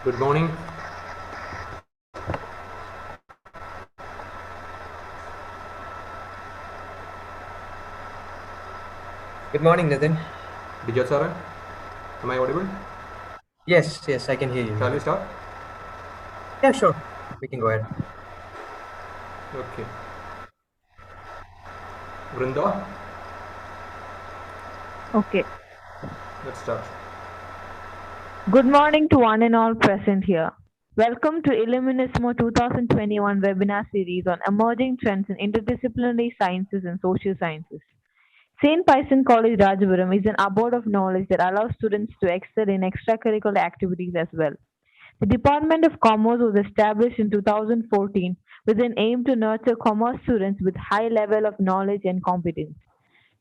Good morning. Good morning, Nathan. Dijo sir, am I audible? Yes, I can hear you, Shall we Nathan. start? Yeah, sure. We can go ahead. Okay. Vrinda, Okay. let's start. Good morning to one and all present here. Welcome to ILLUMINISMO 2021 webinar series on emerging trends in interdisciplinary sciences and social sciences. St. Pius College Rajapuram is an abode of knowledge that allows students to excel in extracurricular activities as well. The Department of Commerce was established in 2014 with an aim to nurture commerce students with high level of knowledge and competence.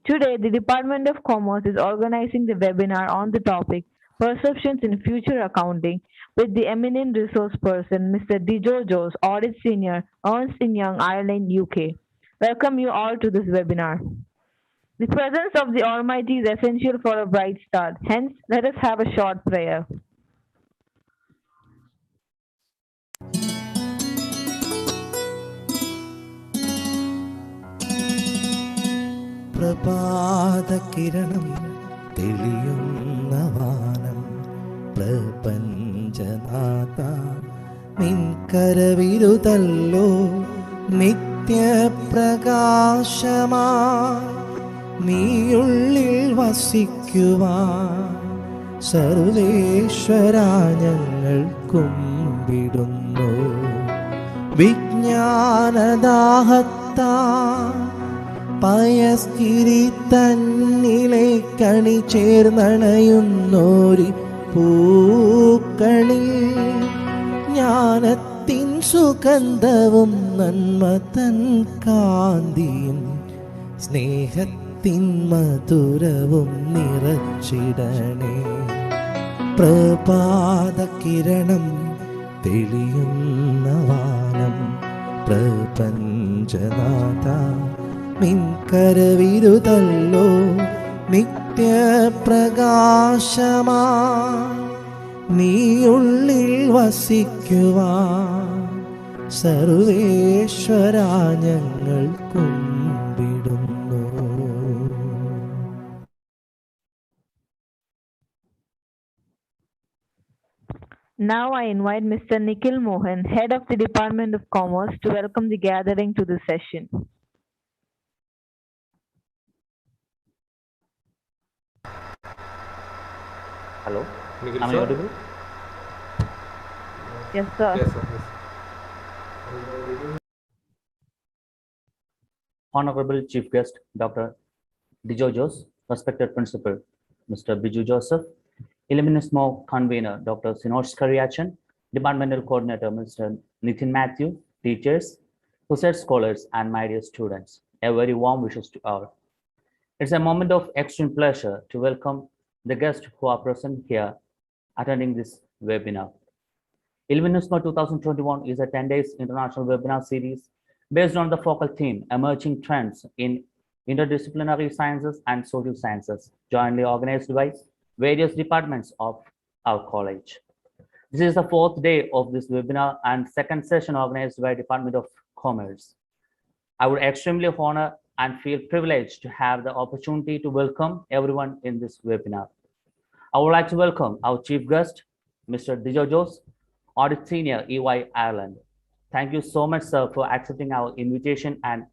Today, the Department of Commerce is organizing the webinar on the topic Perceptions in Future Accounting with the eminent resource person, Mr. Dijo Jose, Audit Senior, Ernst Young, Ireland, UK. Welcome you all to this webinar. The presence of the Almighty is essential for a bright start. Hence, let us have a short prayer. പ്രഭാതകിരണം തെളിയുന്ന വാനം പ്രപഞ്ചനാഥ നിൻകരവിരുതല്ലോ നിത്യപ്രകാശമാ നീയുള്ളിൽ വസിക്കുവാൻ സർവേശ്വര ഞങ്ങൾ കുമ്പിടുന്നു വിജ്ഞാനദാഹത്താ പയസ്കിരി തന്നിലെ കണി ചേർന്നണയുന്നോരി പൂക്കളിൽ ജ്ഞാനത്തിൻ സുഗന്ധവും നന്മ തൻ കാന്തിയും സ്നേഹത്തിൻ മധുരവും നിറച്ചിടണേ പ്രഭാതകിരണം തെളിയുന്ന വാനം പ്രപഞ്ചനാഥ നിൻകരവിരുതല്ലോ നിത്യപ്രകാശമാ നീയുള്ളിൽ വസിക്കുവാൻ സർവേശ്വര ഞങ്ങൾ കുമ്പിടുന്നു. Now I invite Mr. Nikhil Mohan, Head of the Department of Commerce, to welcome the gathering to the session. Hello, Nikhil am I sir? audible? Yes, sir. Yes, sir. Yes. Honorable Chief Guest, Dr. Dijo Jose, respected Principal, Mr. Biju Joseph, ILLUMINISMO Convener, Dr. Sinosh Karyachan, Departmental Coordinator, Mr. Nitin Matthew, teachers, research scholars, and my dear students, a very warm wishes to all. It's a moment of extreme pleasure to welcome the guests who are present here attending this webinar. ILLUMINISMO 2021 is a 10 days international webinar series based on the focal theme, Emerging Trends in Interdisciplinary Sciences and Social Sciences, jointly organized by various departments of our college. This is the fourth day of this webinar and second session organized by Department of Commerce. I would extremely honor and feel privileged to have the opportunity to welcome everyone in this webinar. I would like to welcome our chief guest, Mr. Dijo Jose, Audit Senior, EY Ireland. Thank you so much, sir, for accepting our invitation and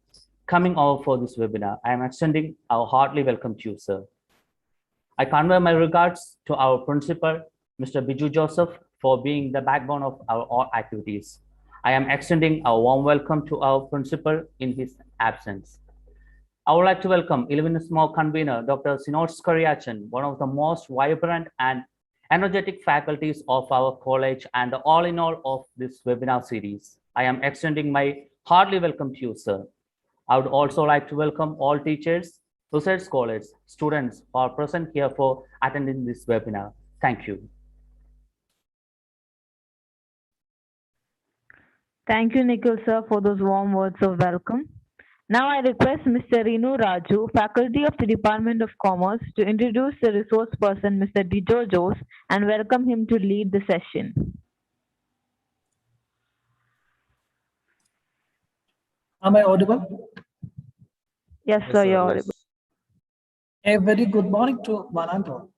coming over for this webinar. I am extending our heartily welcome to you, sir. I convey my regards to our principal, Mr. Biju Joseph, for being the backbone of our all activities. I am extending a warm welcome to our principal in his absence. I would like to welcome ILLUMINISMO convener, Dr. Sinosh Karyachan, one of the most vibrant and energetic faculties of our college and the all in all of this webinar series. I am extending my heartily welcome to you, sir. I would also like to welcome all teachers, research scholars, students who are present here for attending this webinar. Thank you. Thank you, Nikhil sir, for those warm words of welcome. Now I request Mr. Renu Raju, Faculty of the Department of Commerce, to introduce the resource person, Mr. Dijo Jose, and welcome him to lead the session. Am I audible? Yes, Yes, sir, sir, you're yes. audible. A very good morning to one and all.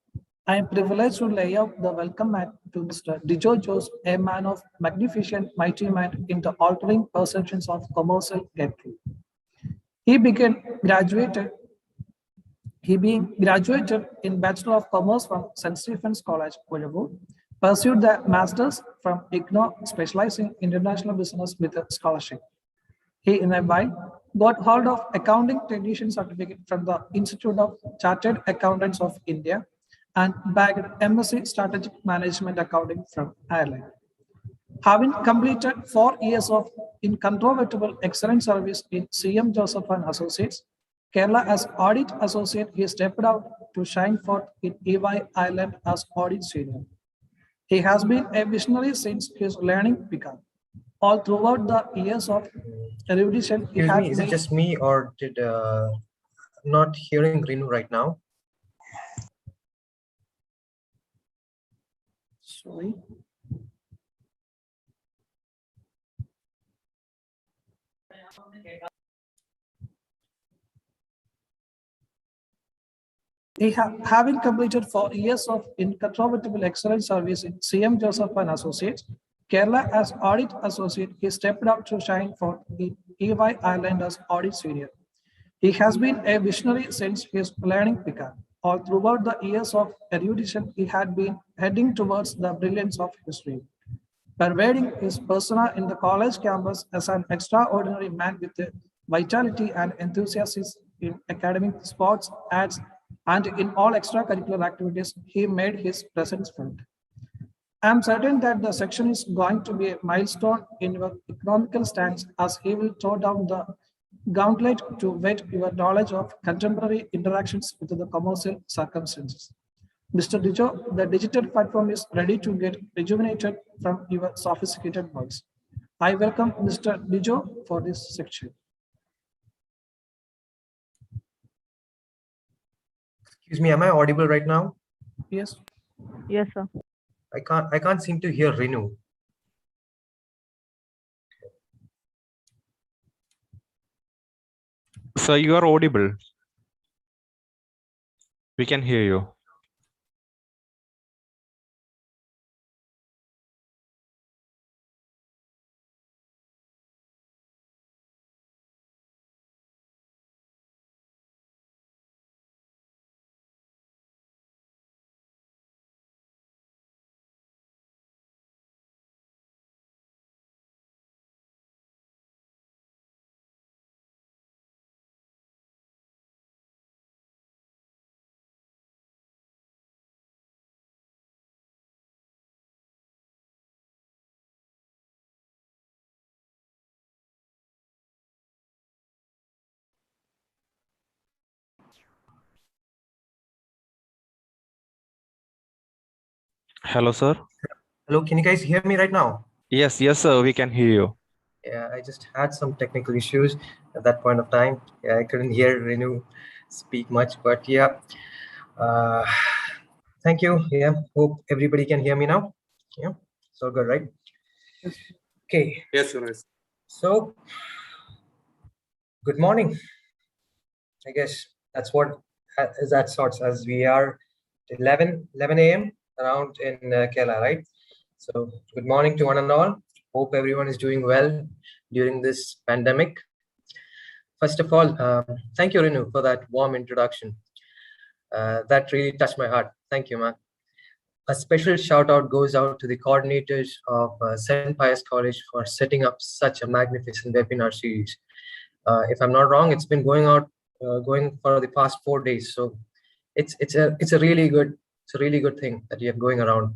I am privileged to lay out the welcome mat to Mr. Dijo Jose, a man of magnificent mighty mind in the altering perceptions of commercial gateway. He being graduated in Bachelor of Commerce from St. Stephen's College, Colombo, pursued the Masters from IGNO, specializing in international business with a scholarship. He, in a while, got hold of accounting technician certificate from the Institute of Chartered Accountants of India and bagged MSc Strategic Management Accounting from Ireland. Having completed 4 years of incontrovertible excellent service in CM Joseph and Associates, Kerala as Audit Associate, he stepped out to shine forth in EY Ireland as Audit Senior. He has been a visionary since his learning began. All throughout the years of erudition, he Excuse had me, is it made- just me or did I'm not hearing Renu right now? Sorry. Having completed 4 years of incontrovertible excellent service in CM Joseph and Associates, Kerala as Audit Associate, he stepped up to shine for the EY Ireland as Audit Senior. He has been a visionary since his learning began. All throughout the years of erudition, he had been heading towards the brilliance of history, pervading his persona in the college campus as an extraordinary man with a vitality and enthusiasm in academic, sports, arts, and in all extracurricular activities. He made his presence felt. I am certain that the section is going to be a milestone in your economical stance, as he will throw down the gauntlet to whet your knowledge of contemporary interactions with the commercial circumstances. Mr. Dijo, the digital platform is ready to get rejuvenated from your sophisticated voice. I welcome Mr. Dijo for this section. Excuse me, am I audible right now? Yes. Yes, sir. I can't seem to hear Renu. Sir, you are audible. We can hear you. Hello, sir. Hello, can you guys hear me right now? Yes, sir. We can hear you. Yeah, I just had some technical issues at that point of time. Yeah, I couldn't hear Renu speak much, but yeah. Thank you. Yeah, hope everybody can hear me now. Yeah, it's all good, right? Okay. Yes, sir. Yes. So, good morning. I guess that's what is that sorts as we are 11 a.m. around in Kerala, right? So, good morning to one and all. Hope everyone is doing well during this pandemic. First of all, thank you, Renu, for that warm introduction. That really touched my heart. Thank you, man. A special shout out goes out to the coordinators of St. Pius College for setting up such a magnificent webinar series. If I'm not wrong, it's been going for the past 4 days. So it's a really good thing that you have going around.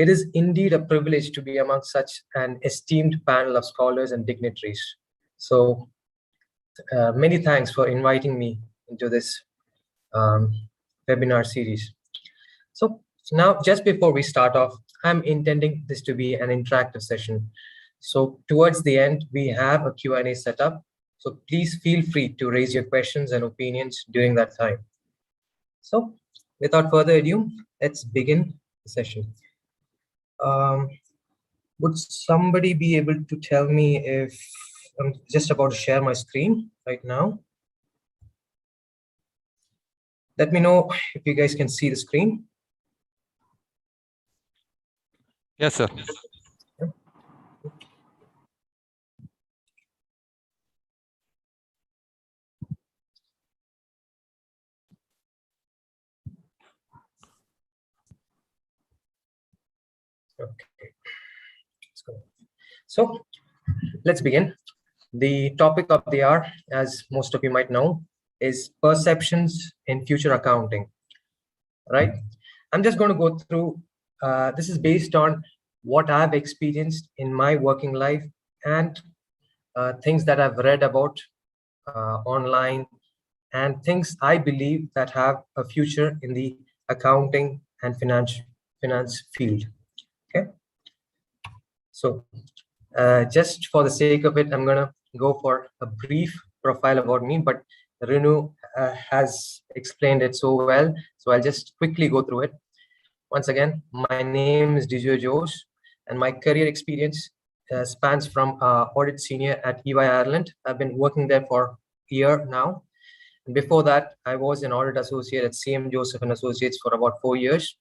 It is indeed a privilege to be among such an esteemed panel of scholars and dignitaries. So many thanks for inviting me into this webinar series. So now, just before we start off, I'm intending this to be an interactive session. So towards the end, we have a Q&A set up. So please feel free to raise your questions and opinions during that time. So without further ado, let's begin the session. Would somebody be able to tell me if I'm just about to share my screen right now. Let me know if you guys can see the screen. Yes, sir. Okay, let's go. So let's begin. The topic of the hour, as most of you might know, is perceptions in future accounting, right? I'm just going to go through, this is based on what I've experienced in my working life and things that I've read about online and things I believe that have a future in the accounting and finance field. Okay. So just for the sake of it, I'm gonna go for a brief profile about me, but Renu has explained it so well, so I'll just quickly go through it. Once again, my name is Dijo Jose, and my career experience spans from audit senior at EY Ireland. I've been working there for a year now. And before that, I was an audit associate at CM Joseph and Associates for about 4 years.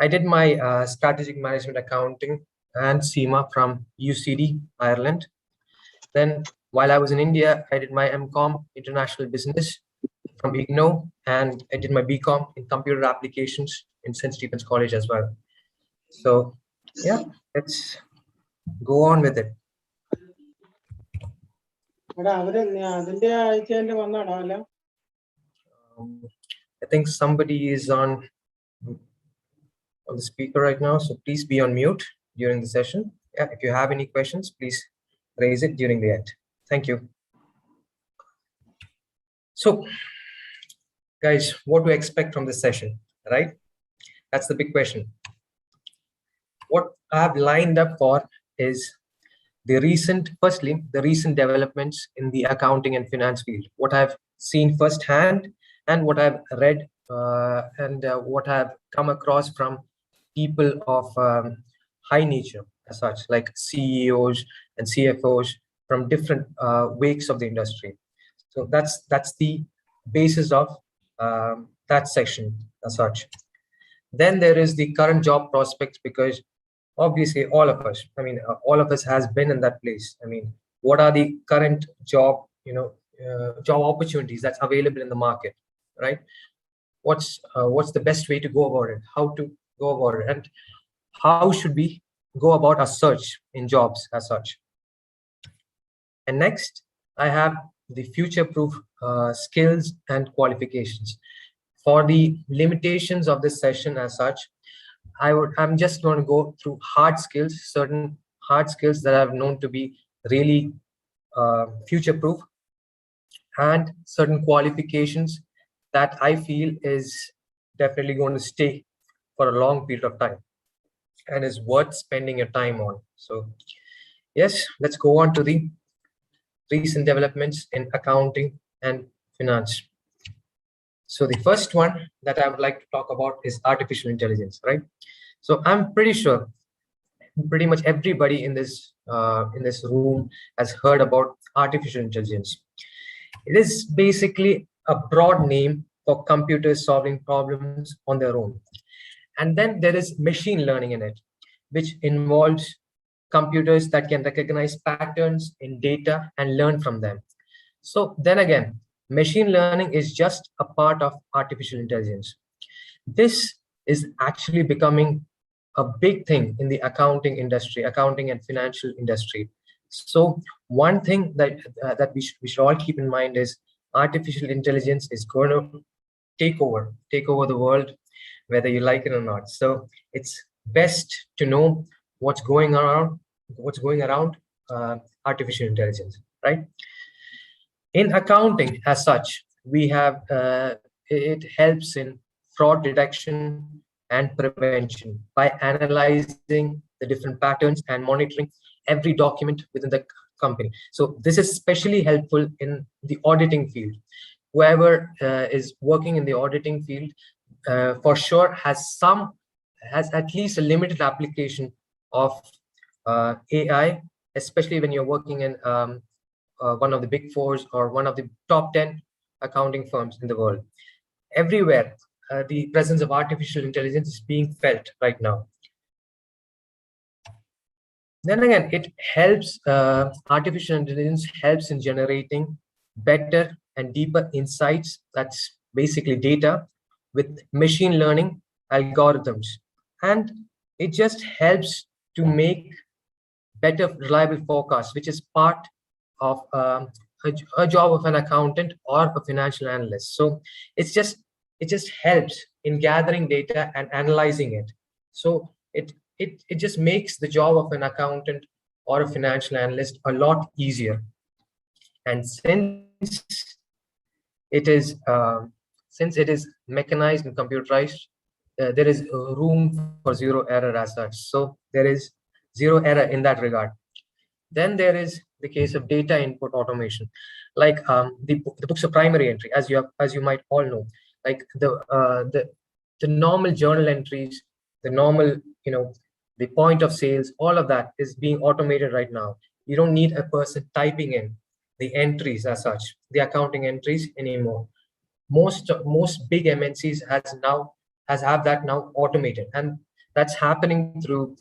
I did my strategic management accounting and CIMA from UCD, Ireland. Then while I was in India, I did my MCOM International Business from IGNO, and I did my BCom in Computer Applications in St. Stephen's College as well. So yeah, let's go on with it. I think somebody is on the speaker right now, so please be on mute during the session. Yeah, if you have any questions, please raise it during the end. Thank you. So guys, what to expect from this session, right? That's the big question. What I've lined up for is the recent developments in the accounting and finance field, what I've seen firsthand and what I've read and what I've come across from people of high nature as such, like CEOs and CFOs from different wakes of the industry. So that's the basis of that section as such. Then there is the current job prospects, because obviously all of us, all of us has been in that place. What are the current job, job opportunities that's available in the market, right? What's the best way to go about it, how to go about it, and how should we go about our search in jobs as such. And next, I have the future-proof skills and qualifications. For the limitations of this session as such, I'm just going to go through hard skills, certain hard skills that I've known to be really future-proof, and certain qualifications that I feel is definitely going to stay for a long period of time and is worth spending your time on. So yes, let's go on to the recent developments in accounting and finance. So the first one that I would like to talk about is artificial intelligence, right? So I'm pretty sure pretty much everybody in this room has heard about artificial intelligence. It is basically a broad name for computers solving problems on their own. And then there is machine learning in it, which involves computers that can recognize patterns in data and learn from them. So then again, machine learning is just a part of artificial intelligence. This is actually becoming a big thing in the accounting industry, accounting and financial industry. So one thing that we should all keep in mind is artificial intelligence is going to take over the world, whether you like it or not. So it's best to know what's going around artificial intelligence, right? In accounting as such, we have it helps in fraud detection and prevention by analyzing the different patterns and monitoring every document within the company. So this is especially helpful in the auditing field. Whoever is working in the auditing field for sure has at least a limited application of AI especially when you're working in one of the big fours or one of the top 10 accounting firms in the world. Everywhere, the presence of artificial intelligence is being felt right now. Then again, it helps, artificial intelligence helps in generating better and deeper insights. That's basically data with machine learning algorithms. And it just helps to make better reliable forecasts, which is part of a job of an accountant or a financial analyst. So it just helps in gathering data and analyzing it. So it just makes the job of an accountant or a financial analyst a lot easier. And since it is mechanized and computerized, there is room for zero error as such. So there is zero error in that regard. Then there is the case of data input automation, like the books of primary entry, as you might all know, like the normal journal entries, the normal, the point of sales, all of that is being automated right now. You don't need a person typing in the entries as such, the accounting entries anymore. Most big MNCs have that now automated, and that's happening through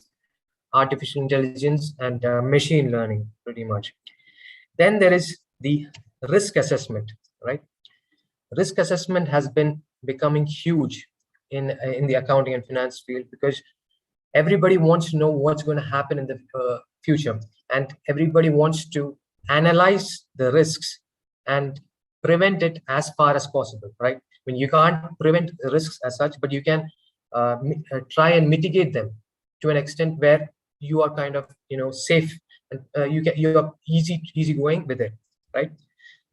artificial intelligence and machine learning, pretty much. Then there is the risk assessment, right? Risk assessment has been becoming huge in the accounting and finance field, because everybody wants to know what's going to happen in the future, and everybody wants to analyze the risks and prevent it as far as possible, right? I mean, you can't prevent the risks as such, but you can try and mitigate them to an extent where you are kind of safe, and you're easy going with it, right?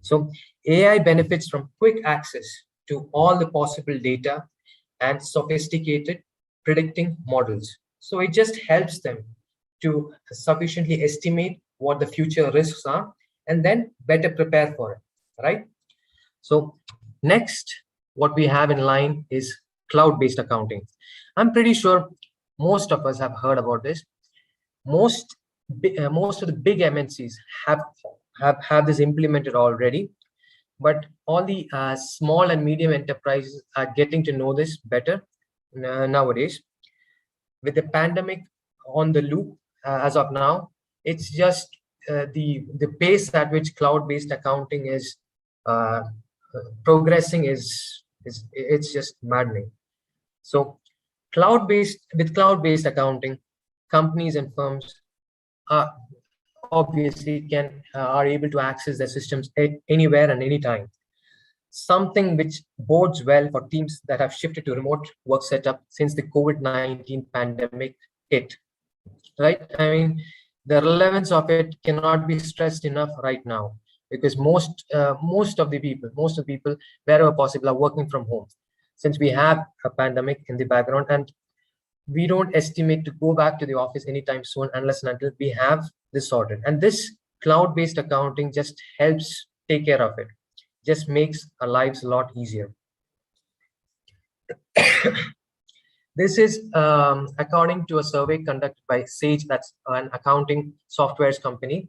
So AI benefits from quick access to all the possible data and sophisticated predicting models. So it just helps them to sufficiently estimate what the future risks are and then better prepare for it, right? So next, what we have in line is cloud-based accounting. I'm pretty sure most of us have heard about this. Most of the big MNCs have this implemented already, but all the small and medium enterprises are getting to know this better nowadays. With the pandemic on the loop as of now, it's just the pace at which cloud-based accounting is progressing it's just maddening. So with cloud-based accounting, companies and firms are able to access their systems anywhere and anytime. Something which bodes well for teams that have shifted to remote work setup since the COVID-19 pandemic hit, right? I mean, the relevance of it cannot be stressed enough right now, because most of the people, wherever possible, are working from home, since we have a pandemic in the background, and we don't estimate to go back to the office anytime soon unless and until we have this sorted. And this cloud-based accounting just helps take care of it, just makes our lives a lot easier. This is according to a survey conducted by Sage, that's an accounting softwares company.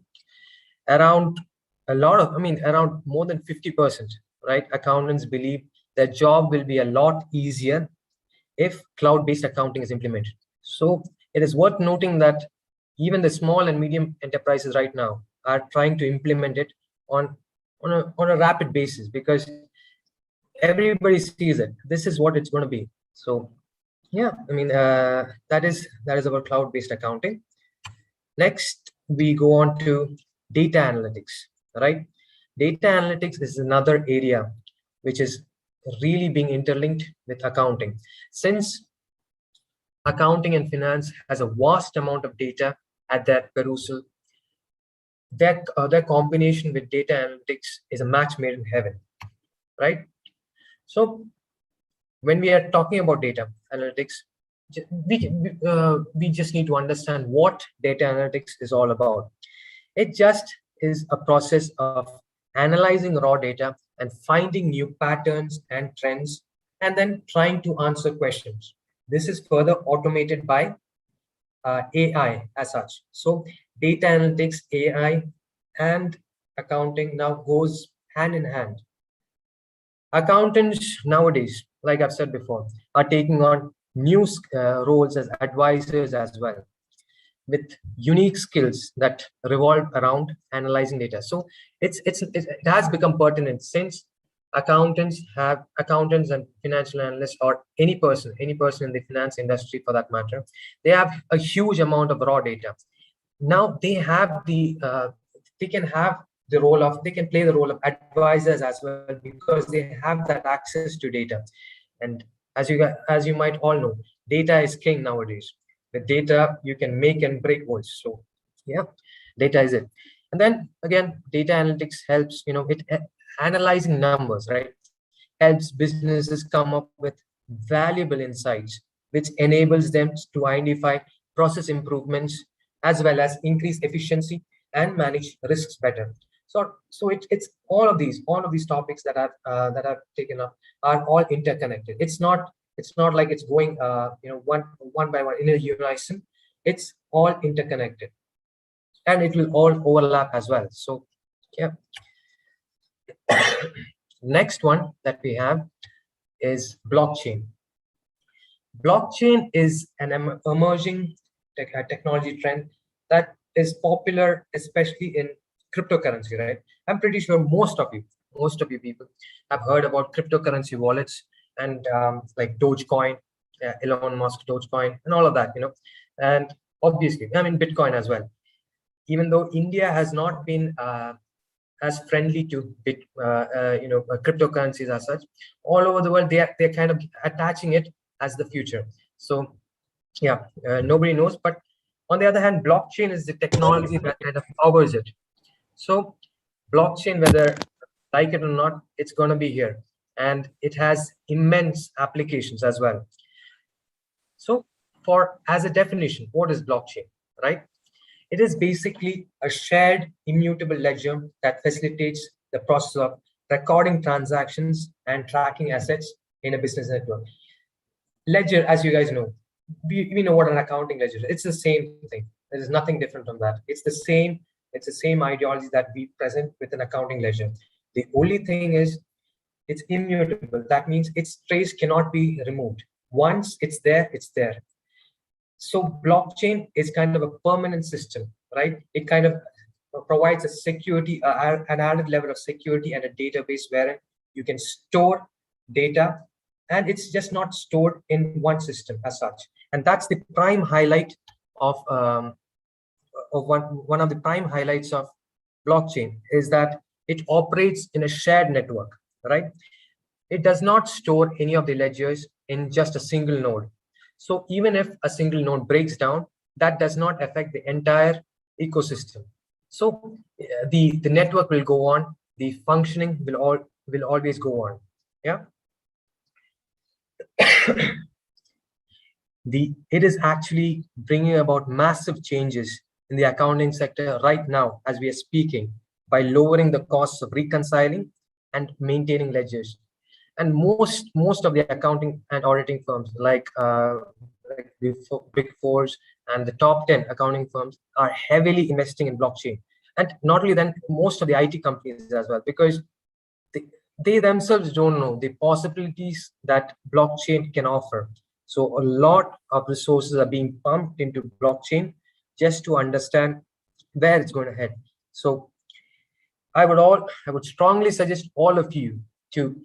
Around more than 50%, right? Accountants believe their job will be a lot easier if cloud-based accounting is implemented. So it is worth noting that even the small and medium enterprises right now are trying to implement it on a rapid basis, because everybody sees it. This is what it's going to be. So yeah, I mean, that is about cloud-based accounting. Next, we go on to data analytics, right? Data analytics is another area which is really being interlinked with accounting. Since accounting and finance has a vast amount of data at their perusal, their combination with data analytics is a match made in heaven, right? So when we are talking about data analytics, we just need to understand what data analytics is all about. It just is a process of analyzing raw data and finding new patterns and trends, and then trying to answer questions. This is further automated by AI as such. So data analytics, AI, and accounting now goes hand in hand. Accountants nowadays, like I've said before, are taking on new roles as advisors as well, with unique skills that revolve around analyzing data. So it has become pertinent, since accountants and financial analysts, or any person in the finance industry for that matter, they have a huge amount of raw data. Now they have they can play the role of advisors as well, because they have that access to data. And as you might all know, data is king nowadays. With data, you can make and break worlds. So yeah, data is it. And then again, data analytics helps, analyzing numbers, right? Helps businesses come up with valuable insights, which enables them to identify process improvements, as well as increase efficiency and manage risks better. So it's all of these topics that I've taken up are all interconnected. It's not like it's going one by one in a unison. It's all interconnected, and it will all overlap as well. So yeah. Next one that we have is blockchain. Blockchain is an emerging technology trend that is popular, especially in cryptocurrency, right? I'm pretty sure most of you people have heard about cryptocurrency wallets and like Dogecoin, Elon Musk Dogecoin, and all of that, and obviously, Bitcoin as well. Even though India has not been as friendly to cryptocurrencies as such, all over the world they're kind of attaching it as the future. So yeah, nobody knows. But on the other hand, blockchain is the technology that kind of powers it. So blockchain, whether like it or not, it's going to be here, and it has immense applications as well. So as a definition, what is blockchain, right? It is basically a shared immutable ledger that facilitates the process of recording transactions and tracking assets in a business network. Ledger, as you guys know, we know what an accounting ledger is. It's the same thing. There is nothing different from that. It's the same ideology that we present with an accounting ledger. The only thing is it's immutable. That means its trace cannot be removed. Once it's there, it's there. So blockchain is kind of a permanent system, right? It kind of provides a security, an added level of security, and a database wherein you can store data, and it's just not stored in one system as such. And that's the prime highlight of one of the prime highlights of blockchain, is that it operates in a shared network, right? It does not store any of the ledgers in just a single node. So even if a single node breaks down, that does not affect the entire ecosystem. So the network will go on, the functioning will always go on. Yeah. It is actually bringing about massive changes in the accounting sector right now as we are speaking, by lowering the costs of reconciling and maintaining ledgers. And most of the accounting and auditing firms, like the Big Fours and the top 10 accounting firms, are heavily investing in blockchain. And not only then, most of the IT companies as well, because they themselves don't know the possibilities that blockchain can offer. So a lot of resources are being pumped into blockchain just to understand where it's going to head. So I would strongly suggest all of you to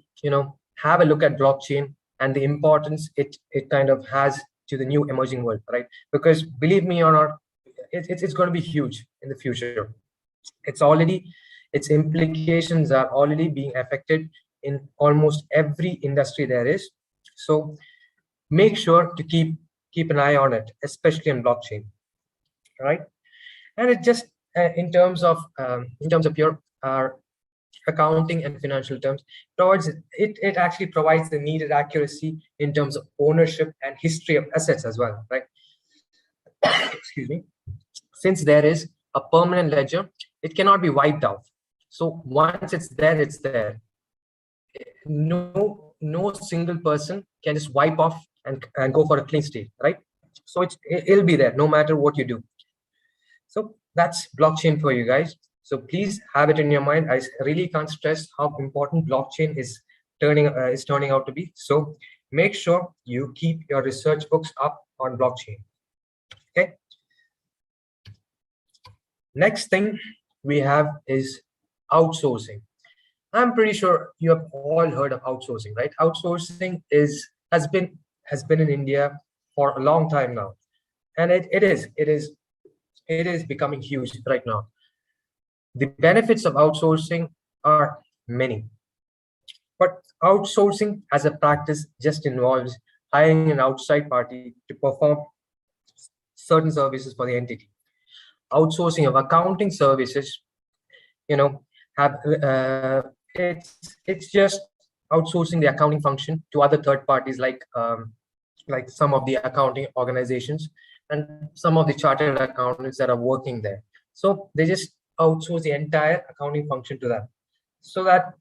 have a look at blockchain and the importance it kind of has to the new emerging world, right? Because believe me or not, it's going to be huge in the future. Its implications are already being affected in almost every industry there is. So make sure to keep an eye on it, especially on blockchain, right? And it just in terms of your accounting and financial terms, it actually provides the needed accuracy in terms of ownership and history of assets as well, right? Excuse me. Since there is a permanent ledger, it cannot be wiped out. So once it's there, it's there. No single person can just wipe off and go for a clean state, right? So it'll be there no matter what you do. So that's blockchain for you guys. So please have it in your mind. I really can't stress how important blockchain is turning out to be. So make sure you keep your research books up on blockchain. Okay. Next thing we have is outsourcing. I'm pretty sure you have all heard of outsourcing, right? Outsourcing has been in India for a long time now, and it is becoming huge right now. The benefits of outsourcing are many, but outsourcing as a practice just involves hiring an outside party to perform certain services for the entity. Outsourcing of accounting services, it's just outsourcing the accounting function to other third parties, like some of the accounting organizations and some of the chartered accountants that are working there. So they just outsource the entire accounting function to them, so that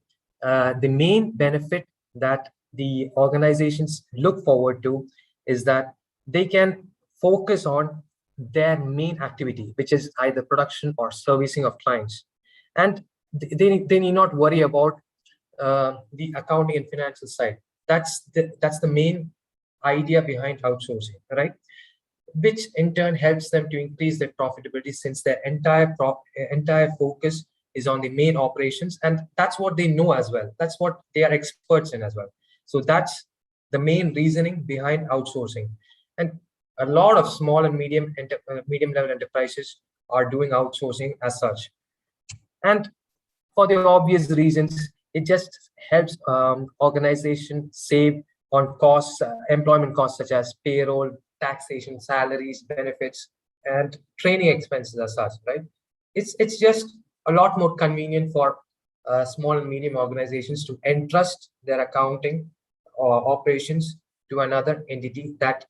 the main benefit that the organizations look forward to is that they can focus on their main activity, which is either production or servicing of clients, and they need not worry about the accounting and financial side. That's the main idea behind outsourcing, right? Which in turn helps them to increase their profitability, since their entire focus is on the main operations, and that's what they know as well. That's what they are experts in as well. So that's the main reasoning behind outsourcing. And a lot of small and medium level enterprises are doing outsourcing as such. And for the obvious reasons, it just helps organizations save on costs, employment costs such as payroll, taxation, salaries, benefits, and training expenses as such, right? It's just a lot more convenient for small and medium organizations to entrust their accounting or operations to another entity that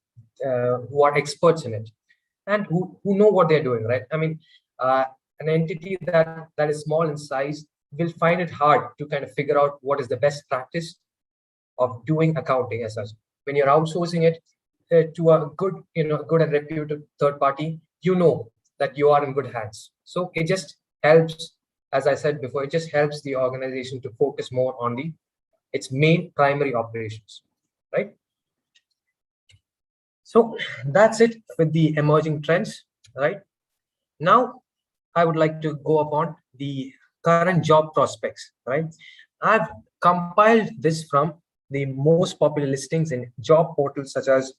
who are experts in it and who know what they're doing, right? I mean, an entity that is small in size will find it hard to kind of figure out what is the best practice of doing accounting as such. When you're outsourcing it to a good and reputed third party, you know that you are in good hands. So it just helps, as I said before, it just helps the organization to focus more on its main primary operations, right? So that's it with the emerging trends, right? Now, I would like to go upon the current job prospects, right? I've compiled this from the most popular listings in job portals such as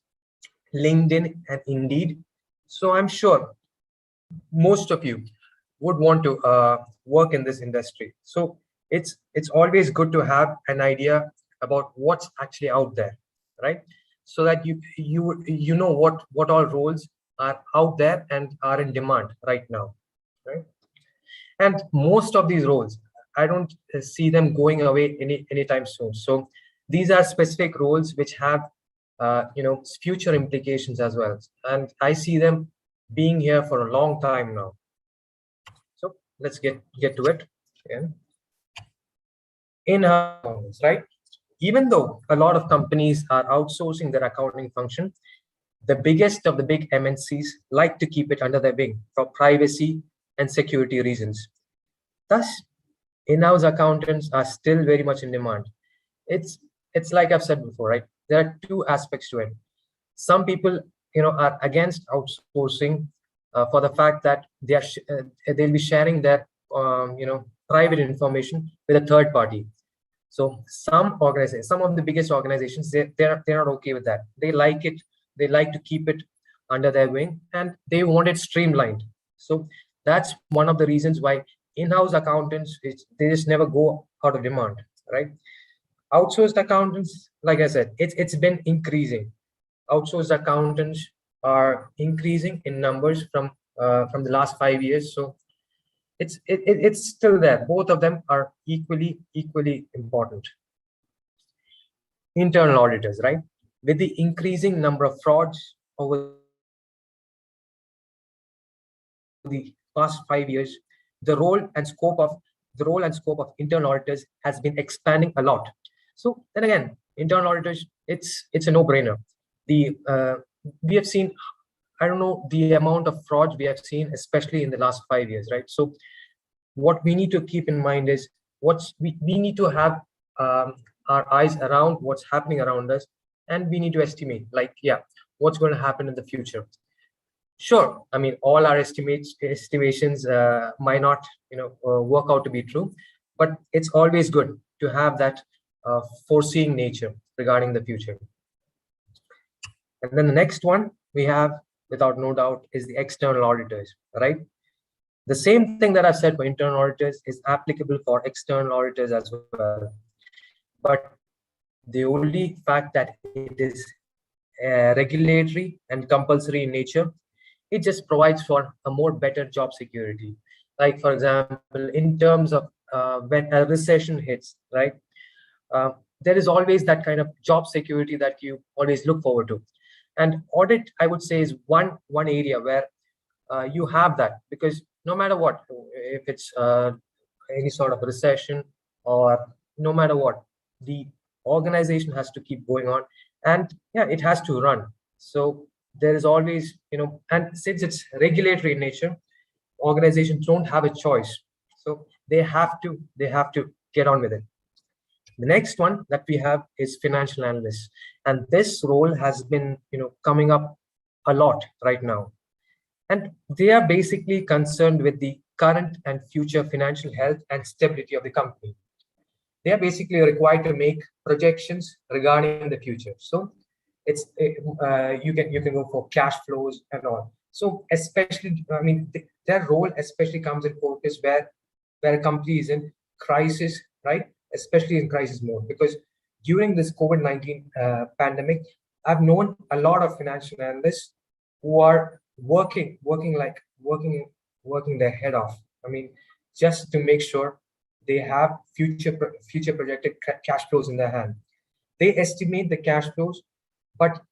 LinkedIn and Indeed. So I'm sure most of you would want to work in this industry. So it's always good to have an idea about what's actually out there, right? So that you know what all roles are out there and are in demand right now, right? And most of these roles, I don't see them going away anytime soon. So these are specific roles which have future implications as well, and I see them being here for a long time now. So let's get to it. In-house, right? Even though a lot of companies are outsourcing their accounting function, the biggest of the big MNCs like to keep it under their wing for privacy and security reasons. Thus, in-house accountants are still very much in demand. It's like I've said before, right? There are two aspects to it. Some people, are against outsourcing for the fact that they'll be sharing their, private information with a third party. So some of the biggest organizations, they're not okay with that. They like it. They like to keep it under their wing, and they want it streamlined. So that's one of the reasons why in-house accountants, they just never go out of demand, right? Outsourced accountants, like I said, it's been increasing. Outsourced accountants are increasing in numbers from the last 5 years. So it's still there. Both of them are equally important. Internal auditors, right? With the increasing number of frauds over the past 5 years, the role and scope of internal auditors has been expanding a lot. So then again, internal auditors, it's a no-brainer. We have seen I don't know the amount of frauds we have seen, especially in the last 5 years, right? So what we need to keep in mind is we need to have our eyes around what's happening around us, and we need to estimate, like, yeah, what's going to happen in the future. Sure, I mean, all our estimations might not, work out to be true, but it's always good to have that foreseeing nature regarding the future. And then the next one we have, without no doubt, is the external auditors, right? The same thing that I've said for internal auditors is applicable for external auditors as well. But the only fact that it is regulatory and compulsory in nature, it just provides for a more better job security. Like, for example, in terms of when a recession hits, right? There is always that kind of job security that you always look forward to. And audit, I would say, is one area where you have that, because no matter what, if it's any sort of recession or no matter what, the organization has to keep going on, and yeah, it has to run. So there is always, and since it's regulatory in nature, organizations don't have a choice. So they have to get on with it. The next one that we have is financial analysts, and this role has been, coming up a lot right now. And they are basically concerned with the current and future financial health and stability of the company. They are basically required to make projections regarding the future. So it's you can go for cash flows and all. So especially, I mean, their role especially comes in focus where a company is in crisis, right? Especially in crisis mode, because during this COVID-19 pandemic, I've known a lot of financial analysts who are working their head off. I mean, just to make sure they have future projected cash flows in their hand. They estimate the cash flows, but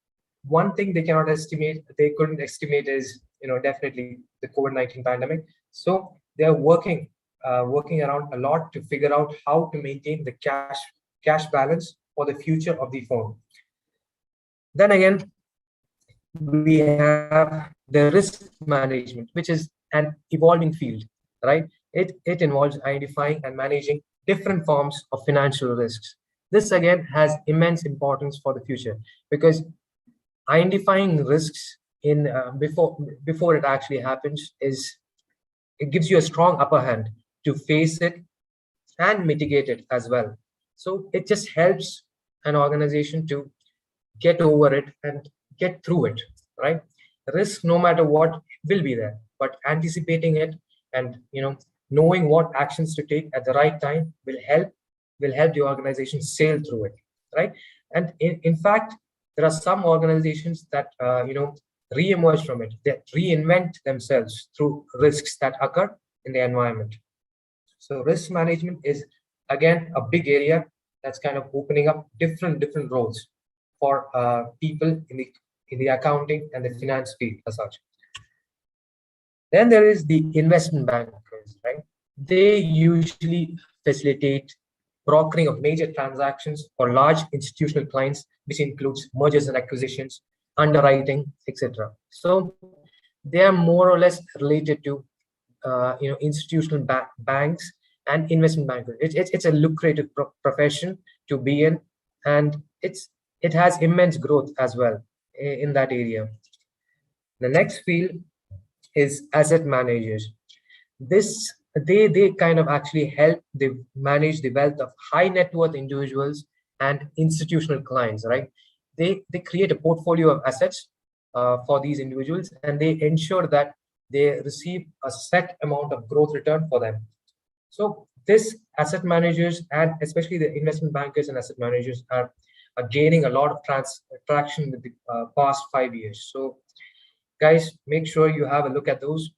one thing they couldn't estimate is, definitely the COVID-19 pandemic. So they're working around a lot to figure out how to maintain the cash balance for the future of the firm. Then again, we have the risk management, which is an evolving field, right? It involves identifying and managing different forms of financial risks. This again has immense importance for the future, because identifying risks in before it actually happens it gives you a strong upper hand to face it and mitigate it as well. So it just helps an organization to get over it and get through it, right? Risk, no matter what, will be there, but anticipating it and knowing what actions to take at the right time will help the organization sail through it, right? And in fact, there are some organizations that re-emerge from it, that reinvent themselves through risks that occur in the environment. So risk management is again a big area that's kind of opening up different roles for people in the accounting and the finance field as such. Then there is the investment bankers, right? They usually facilitate brokering of major transactions for large institutional clients, which includes mergers and acquisitions, underwriting, etc. So they are more or less related to institutional banks and investment bankers. It's a lucrative profession to be in, and it has immense growth as well in that area. The next field is asset managers. They kind of actually help they manage the wealth of high net worth individuals and institutional clients, right? They create a portfolio of assets for these individuals, and they ensure that they receive a set amount of growth return for them. So this asset managers, and especially the investment bankers and asset managers, are gaining a lot of traction in the past 5 years. So guys, make sure you have a look at those,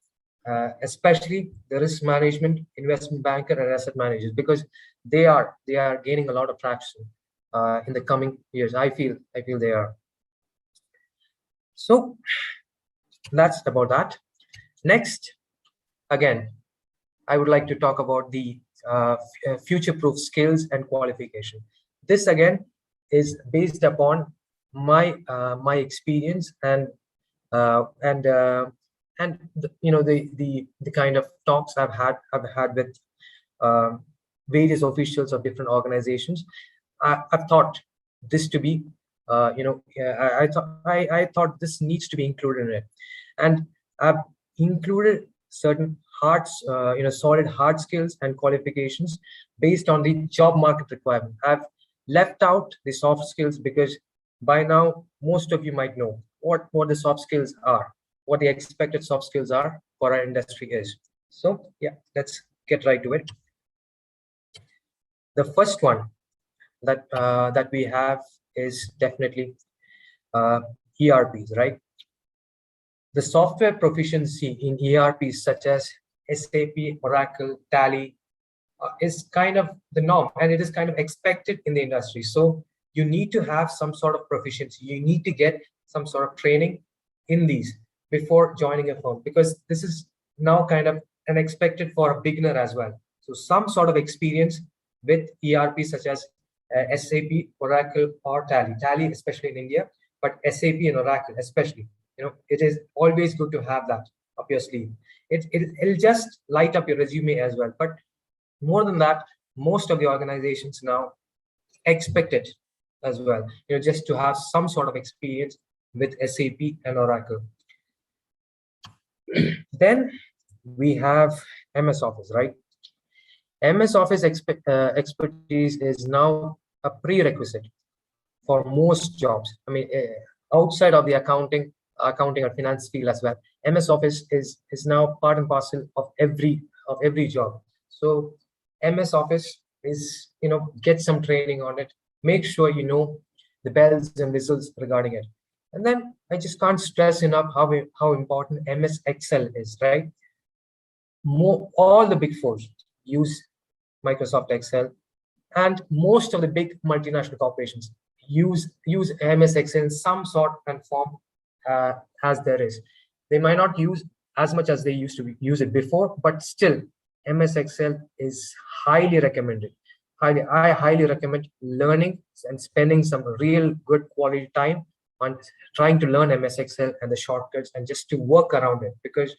especially the risk management, investment banker, and asset managers, because they are gaining a lot of traction in the coming years. I feel they are. So that's about that. Next, again, I would like to talk about the future-proof skills and qualification. This again is based upon my experience and and the kind of talks I've had with various officials of different organizations, I've thought this to be, I thought this needs to be included in it, and I've included certain solid hard skills and qualifications based on the job market requirement. I've left out the soft skills because by now most of you might know what the soft skills are, what the expected soft skills are for our industry is. So yeah, let's get right to it. The first one that we have is definitely ERPs, right? The software proficiency in ERPs such as SAP, Oracle, Tally is kind of the norm, and it is kind of expected in the industry. So you need to have some sort of proficiency. You need to get some sort of training in these before joining a firm, because this is now kind of an expected for a beginner as well. So some sort of experience with ERP such as SAP, Oracle, or Tally. Tally, especially in India, but SAP and Oracle, especially. It is always good to have that up your sleeve. It'll just light up your resume as well. But more than that, most of the organizations now expect it as well. Just to have some sort of experience with SAP and Oracle. Then we have MS Office, right? MS Office expertise is now a prerequisite for most jobs. I mean, outside of the accounting or finance field as well, MS Office is now part and parcel of every job. So MS Office is, get some training on it. Make sure you know the bells and whistles regarding it. And then I just can't stress enough how important MS Excel is, right? All the big fours use Microsoft Excel, and most of the big multinational corporations use MS Excel in some sort and form as there is. They might not use as much as they used to use it before, but still MS Excel is highly recommended. I highly recommend learning and spending some real good quality time on trying to learn MS Excel and the shortcuts and just to work around it. Because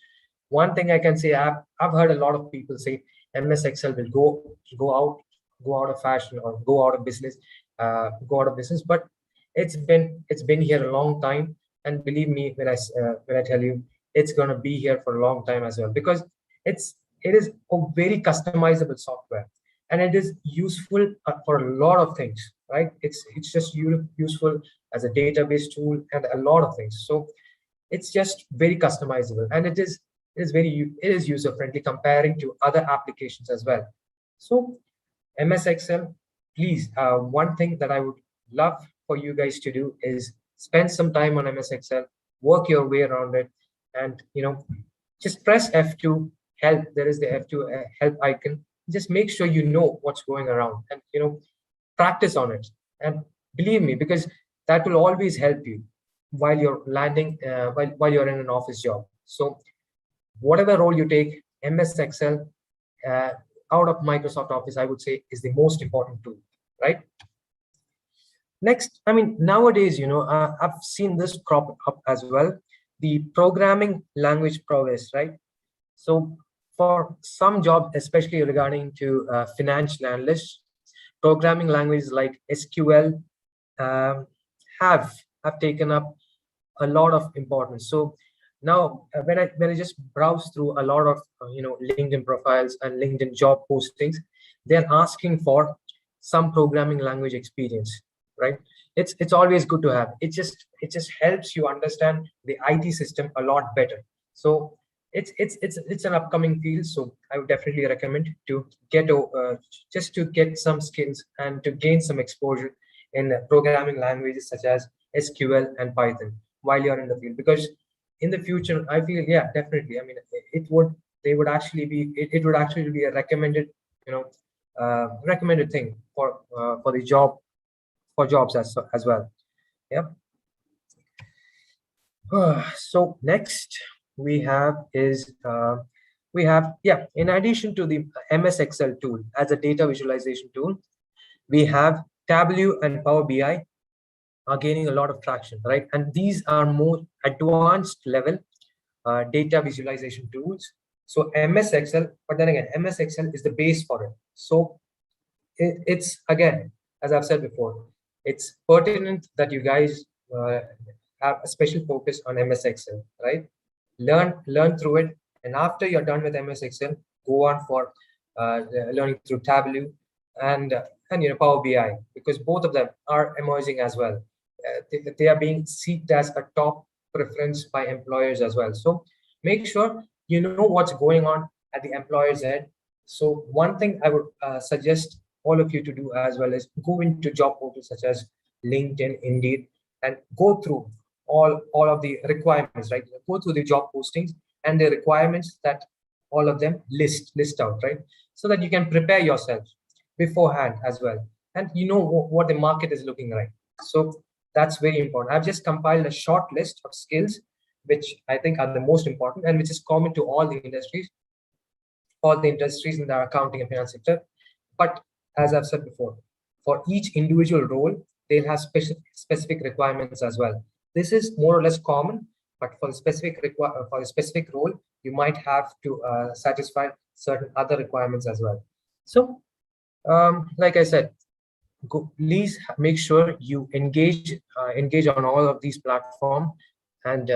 one thing I can say, I've heard a lot of people say MS Excel will go out of fashion or go out of business, but it's been here a long time, and believe me when I tell you, it's going to be here for a long time as well, because it is a very customizable software, and it is useful for a lot of things, right? It's just useful as a database tool and a lot of things. So it's just very customizable, and it is user friendly comparing to other applications as well. So MS Excel, please, one thing that I would love for you guys to do is spend some time on MS Excel, work your way around it, and just press F2 help. There is the F2 help icon. Just make sure you know what's going around, and practice on it. And believe me, because that will always help you while you're landing, while you're in an office job. So whatever role you take, MS Excel out of Microsoft Office, I would say, is the most important tool, right? Next, I mean, nowadays, I've seen this crop up as well, the programming language prowess, right? So for some jobs, especially regarding to financial analysts, programming languages like SQL have taken up a lot of importance. So now when I just browse through a lot of LinkedIn profiles and LinkedIn job postings, they're asking for some programming language experience, right? It's always good to have. It just helps you understand the IT system a lot better. So it's an upcoming field, so I would definitely recommend to get just to get some skills and to gain some exposure in programming languages such as SQL and Python while you're in the field, because in the future, I feel, yeah, definitely. I mean, it would actually be a recommended, recommended thing for the job, for jobs as well. Yeah. So next we have in addition to the MS Excel tool as a data visualization tool, we have Tableau and Power BI are gaining a lot of traction, right? And these are more advanced level data visualization tools. So MS Excel, but then again, MS Excel is the base for it. So it's again, as I've said before, it's pertinent that you guys have a special focus on MS Excel, right? Learn through it, and after you're done with MS Excel, go on for learning through Tableau and Power BI, because both of them are emerging as well. They are being seen as a top preference by employers as well. So make sure you know what's going on at the employer's end. So one thing I would suggest all of you to do as well is go into job portals such as LinkedIn, Indeed, and go through all of the requirements, right? Go through the job postings and the requirements that all of them list out, right? So that you can prepare yourself beforehand as well, and you know what the market is looking like. So that's very important. I've just compiled a short list of skills which I think are the most important and which is common to all the industries in the accounting and finance sector. But as I've said before, for each individual role, they'll have specific requirements as well. This is more or less common, but for the specific role, you might have to satisfy certain other requirements as well. So, like I said, please make sure you engage on all of these platforms, and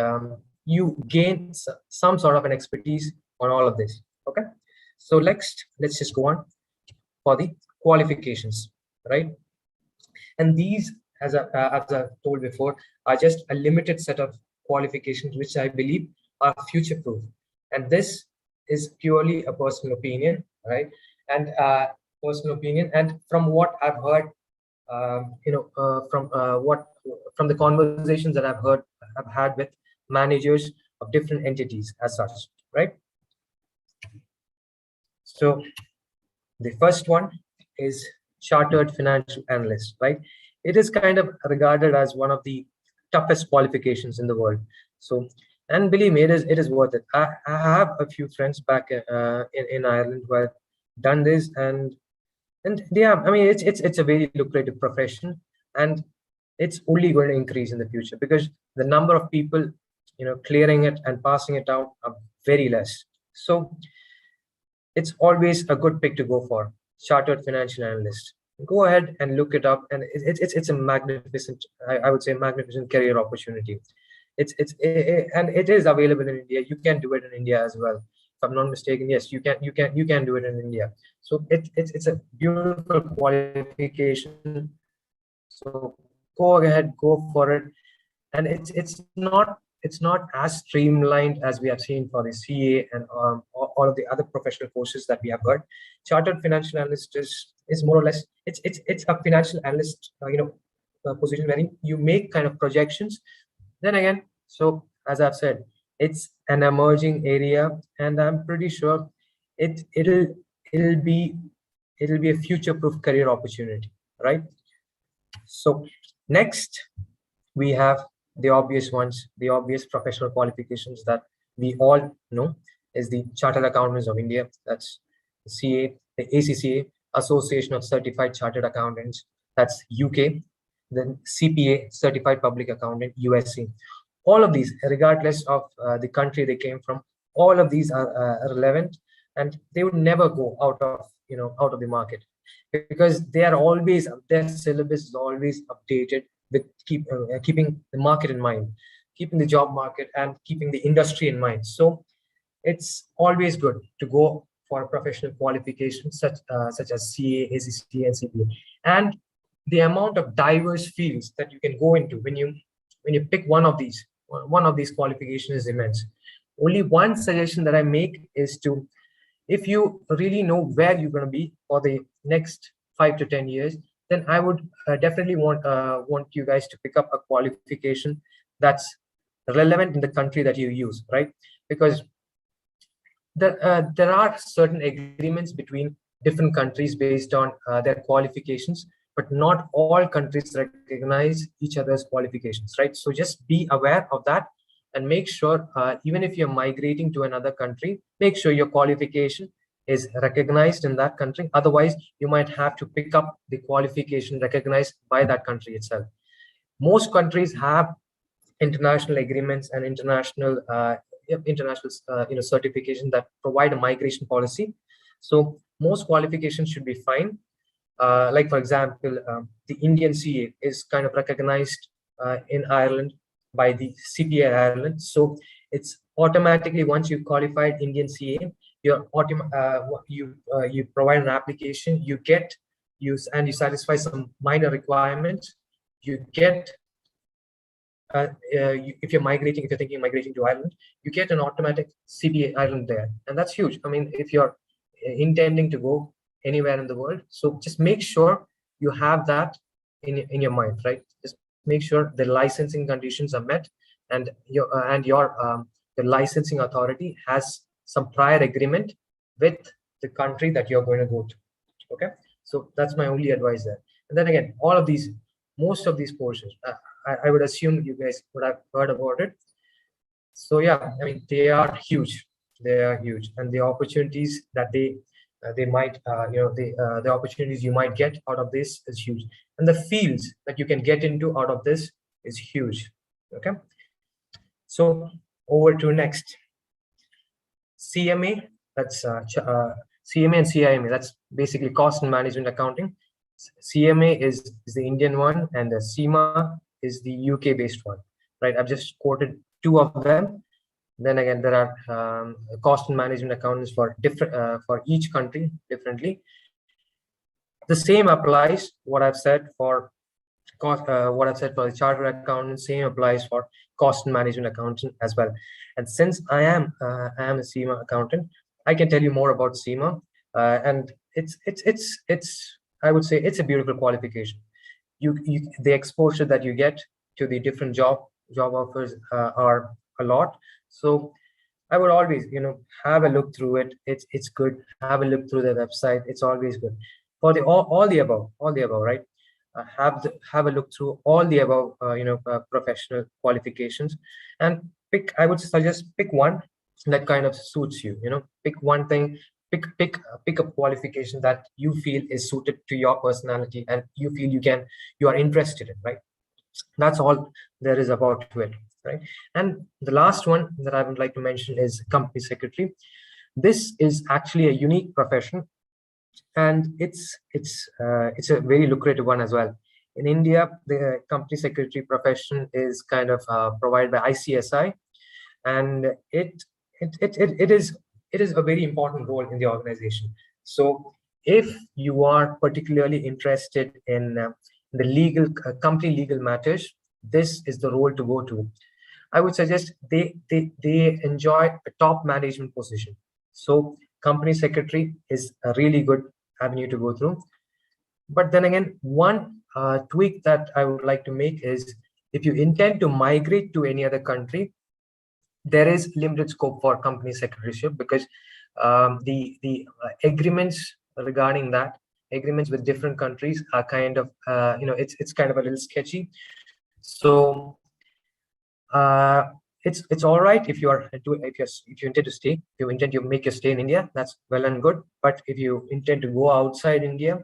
you gain some sort of an expertise on all of this. Okay, so let's just go on for the qualifications, right? And these, as I told before, are just a limited set of qualifications which I believe are future-proof. And this is purely a personal opinion, right? And and from what I've heard, from the conversations that I've had with managers of different entities as such, right? So the first one is Chartered Financial Analyst, right? It is kind of regarded as one of the toughest qualifications in the world. So, and believe me, it is worth it. I have a few friends back in Ireland who have done this, and yeah, I mean, it's a very lucrative profession, and it's only going to increase in the future because the number of people, clearing it and passing it out are very less. So it's always a good pick to go for, Chartered Financial Analyst. Go ahead and look it up, and it's a magnificent, I would say, magnificent career opportunity. And it is available in India. You can do it in India as well. If I'm not mistaken, yes, you can do it in India. So it's a beautiful qualification. So go ahead, go for it. And it's not as streamlined as we have seen for the CA and all of the other professional courses that we have heard. Chartered Financial Analyst is more or less, it's a financial analyst position where you make kind of projections. Then again, so as I've said, it's an emerging area, and I'm pretty sure it'll be a future-proof career opportunity, right? So next we have the obvious ones, the obvious professional qualifications that we all know is the Chartered Accountants of India. That's the CA, the ACCA, Association of Certified Chartered Accountants. That's UK. Then CPA, Certified Public Accountant, USA. All of these, regardless of the country they came from, all of these are relevant, and they would never go out of the market, because they are always, their syllabus is always updated with keeping the market in mind, keeping the job market and keeping the industry in mind. So it's always good to go for professional qualifications such as CA, ACCA, and CPA. And the amount of diverse fields that you can go into when you pick one of these qualifications is immense. Only one suggestion that I make is to, if you really know where you're going to be for the next 5 to 10 years, then I would definitely want you guys to pick up a qualification that's relevant in the country that you use, right? Because there are certain agreements between different countries based on their qualifications, but not all countries recognize each other's qualifications, right? So just be aware of that, and make sure, even if you're migrating to another country, make sure your qualification is recognized in that country. Otherwise, you might have to pick up the qualification recognized by that country itself. most countries have international agreements and international certification that provide a migration policy. So most qualifications should be fine. Like for example, the Indian CA is kind of recognized in Ireland by the CPA Ireland. So it's automatically, once you qualified Indian CA, you provide an application, you satisfy some minor requirements, you get if you're thinking migrating to Ireland, you get an automatic CPA Ireland there, and that's huge. I mean, if you're intending to go anywhere in the world, so just make sure you have that in your mind, right? Just make sure the licensing conditions are met, and the licensing authority has some prior agreement with the country that you're going to go to. Okay, so that's my only advice there. And then again, most of these courses, I would assume you guys would have heard about it. So yeah, I mean, they are huge. They are huge, and the opportunities that the opportunities you might get out of this is huge, and the fields that you can get into out of this is huge. Okay, so over to next, CMA. That's CMA and CIMA. That's basically cost and management accounting. CMA is the Indian one, and the CIMA is the UK based one, right? I've just quoted two of them. Then again, there are cost and management accountants for different for each country differently. The same applies. What I've said for the chartered accountant, same applies for cost and management accountant as well. And since I am a CIMA accountant, I can tell you more about CIMA, and it's I would say it's a beautiful qualification. The exposure that you get to the different job offers are a lot. So I would always, have a look through it. It's good. Have a look through the website. It's always good. For all the above, right? Have a look through all the above, professional qualifications, and I would suggest pick one that kind of suits you. Pick one thing. Pick a qualification that you feel is suited to your personality and you feel you are interested in, right? That's all there is about it, right? And the last one that I would like to mention is company secretary. This is actually a unique profession, and it's a very lucrative one as well. In India, the company secretary profession is kind of provided by ICSI, and it is a very important role in the organization. So if you are particularly interested in the company legal matters, this is the role to go to. I would suggest they enjoy a top management position. So company secretary is a really good avenue to go through. But then again, one tweak that I would like to make is, if you intend to migrate to any other country, there is limited scope for company secretaryship, because the agreements regarding that, agreements with different countries are kind of it's kind of a little sketchy. So it's all right if you intend to stay, if you intend to make your stay in India, that's well and good. But if you intend to go outside India,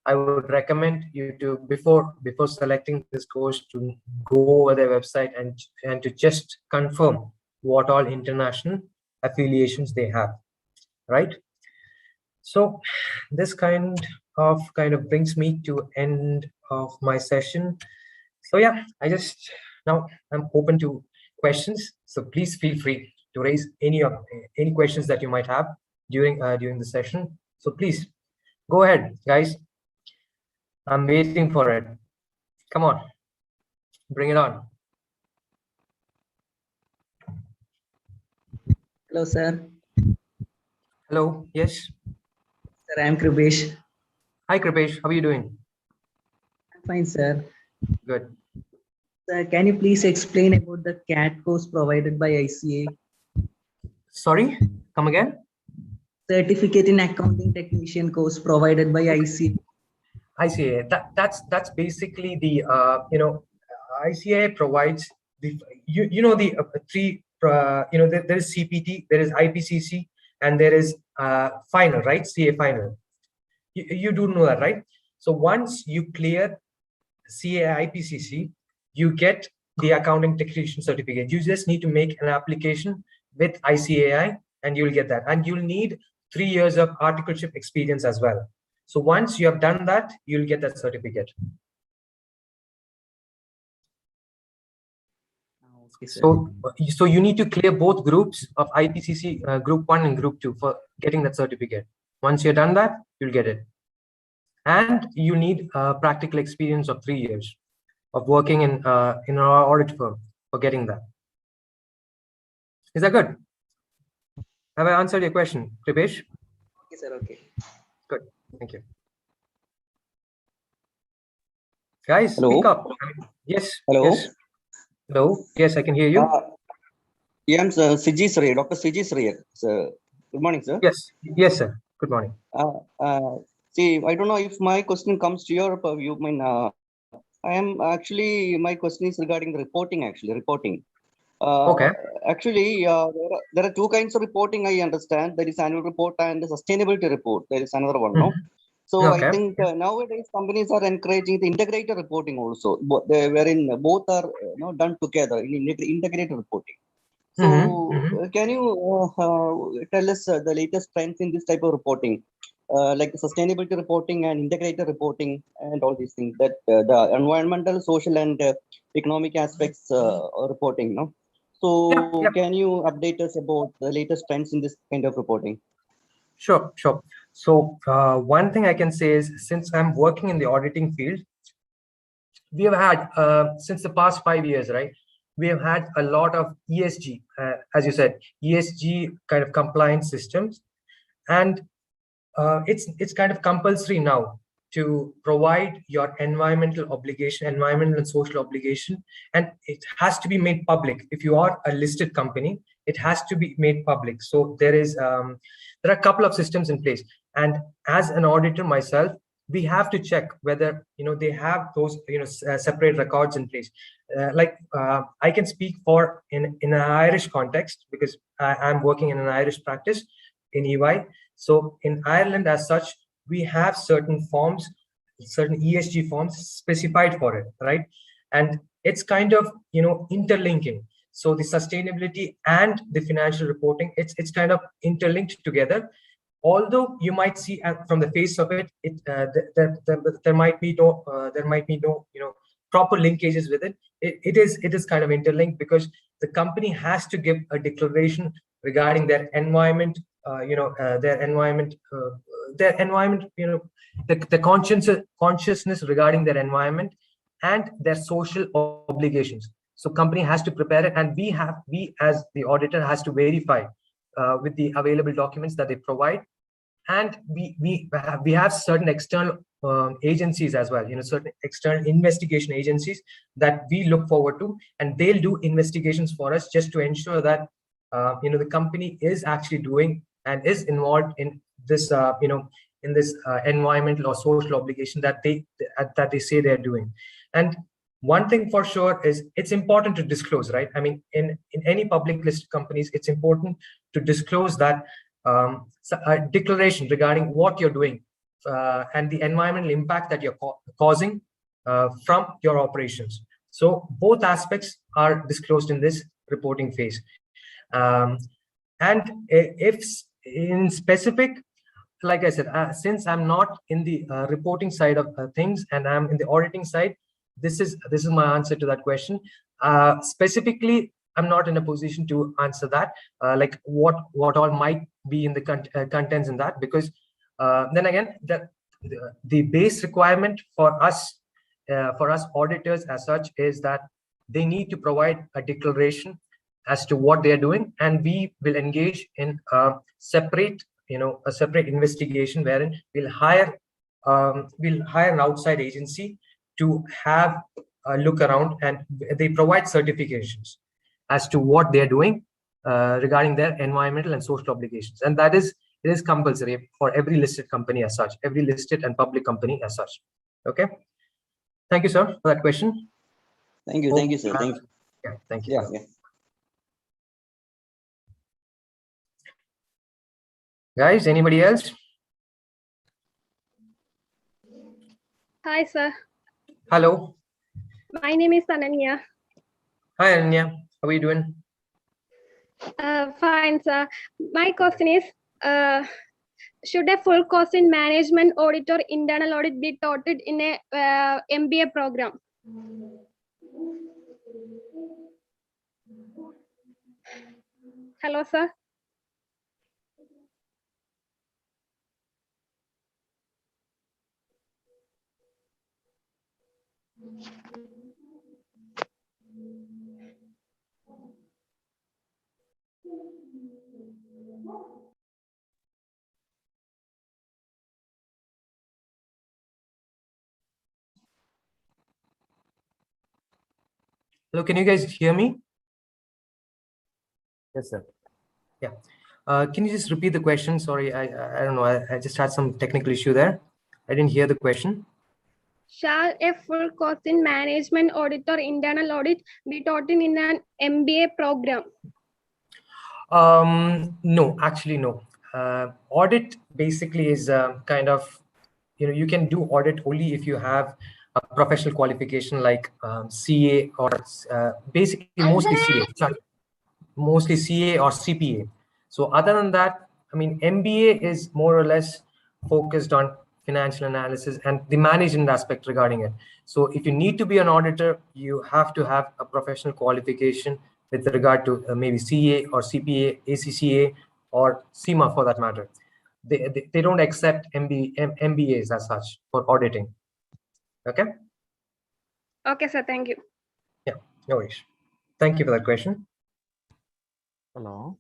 I would recommend you to, before selecting this course, to go over their website and to just confirm what all international affiliations they have, right? So this kind of brings me to end of my session. So yeah, now I'm open to questions. So please feel free to raise any questions that you might have during the session. So please go ahead, guys. I'm waiting for it. Come on, bring it on. Hello, sir. Hello. Yes. Sir, I am Kripesh. Hi, Kripesh. How are you doing? I'm fine, sir. Good. Sir, can you please explain about the CAT course provided by ICA? Sorry, come again. Certificate in Accounting Technician course provided by ICA. ICA. That's basically the ICA provides the three. There is CPT, there is IPCC, and there is final, right? CA final. You do know that, right? So once you clear CA IPCC, you get the accounting technician certificate. You just need to make an application with ICAI and you'll get that. And you'll need 3 years of articleship experience as well. So once you have done that, you'll get that certificate. Okay, sir. So you need to clear both groups of IPCC group 1 and group 2 for getting that certificate. Once you've done that, you'll get it. And you need practical experience of 3 years of working in our audit firm for getting that. Is that good? Have I answered your question, Kripesh? Okay, sir. Okay. Good. Thank you. Guys, Hello? speak up. Yes. Hello? Yes. Hello. Yes, I can hear you. Yeah, I'm Siji Sri, Dr. Siji Sri. Good morning, sir. Yes. Yes, sir. Good morning. See, I don't know if my question comes to your purview. I mean, I am actually, my question is regarding the reporting, reporting. Okay. Actually, there are two kinds of reporting I understand. There is annual report and the sustainability report. There is another one, no? So Okay. I think nowadays companies are encouraging the integrated reporting also, wherein both are done together in integrated reporting. So can you tell us the latest trends in this type of reporting, like the sustainability reporting and integrated reporting and all these things, that the environmental, social, and economic aspects reporting, no? So can you update us about the latest trends in this kind of reporting? Sure, sure. So one thing I can say is, since I'm working in the auditing field, we have had, since the past 5 years, right, we have had a lot of ESG, as you said, ESG kind of compliance systems. And it's kind of compulsory now to provide your environmental obligation, environmental and social obligation, and it has to be made public. If you are a listed company, it has to be made public. So there are a couple of systems in place, and as an auditor myself, we have to check whether they have those separate records in place. I can speak for in an Irish context, because I'm working in an Irish practice in EY. So in Ireland as such, we have certain forms, certain ESG forms specified for it, right? And it's kind of interlinking. So the sustainability and the financial reporting, it's kind of interlinked together. Although you might see from the face of it, there might be no proper linkages with it. It is kind of interlinked, because the company has to give a declaration regarding their environment, the consciousness regarding their environment and their social obligations. So company has to prepare it, and we as the auditor has to verify with the available documents that they provide. And we have certain external agencies as well, certain external investigation agencies that we look forward to, and they'll do investigations for us just to ensure that the company is actually doing and is involved in this in this environmental or social obligation that they say they're doing. And one thing for sure is, it's important to disclose, right? I mean, in any public listed companies, it's important to disclose that a declaration regarding what you're doing and the environmental impact that you're causing from your operations. So both aspects are disclosed in this reporting phase. And if in specific, like I said, since I'm not in the reporting side of things and I'm in the auditing side, this is my answer to that question. Specifically, I'm not in a position to answer that, like what all might be in the contents in that, because then again, the base requirement for us auditors as such is that they need to provide a declaration as to what they are doing, and we will engage in a separate investigation wherein we'll hire an outside agency to have a look around, and they provide certifications as to what they're doing regarding their environmental and social obligations. And it is compulsory for every listed company as such, every listed and public company as such. Okay. Thank you, sir, for that question. Thank you. Thank you, sir. Thank you. Yeah, thank you. Yeah. Guys, anybody else? Hi, sir. Hello. My name is Ananya. Hi, Anya. How are you doing? Fine, sir. My question is, should a full course in management audit or internal audit be taught in a MBA program? Hello, sir. Hello, can you guys hear me? Yes, sir. Yeah. Can you just repeat the question? Sorry, I don't know. I just had some technical issue there. I didn't hear the question. Shall a full course in management audit or internal audit be taught in an MBA program? No, actually, no. Audit basically is kind of, you can do audit only if you have a professional qualification like CA or basically mostly CA. Sorry, mostly CA or CPA. So other than that, I mean, MBA is more or less focused on financial analysis and the management aspect regarding it. So if you need to be an auditor, you have to have a professional qualification with regard to maybe CA or CPA, ACCA, or CIMA for that matter. They don't accept MBAs as such for auditing. Okay? Okay, sir. Thank you. Yeah, no worries. Thank you for that question. Hello.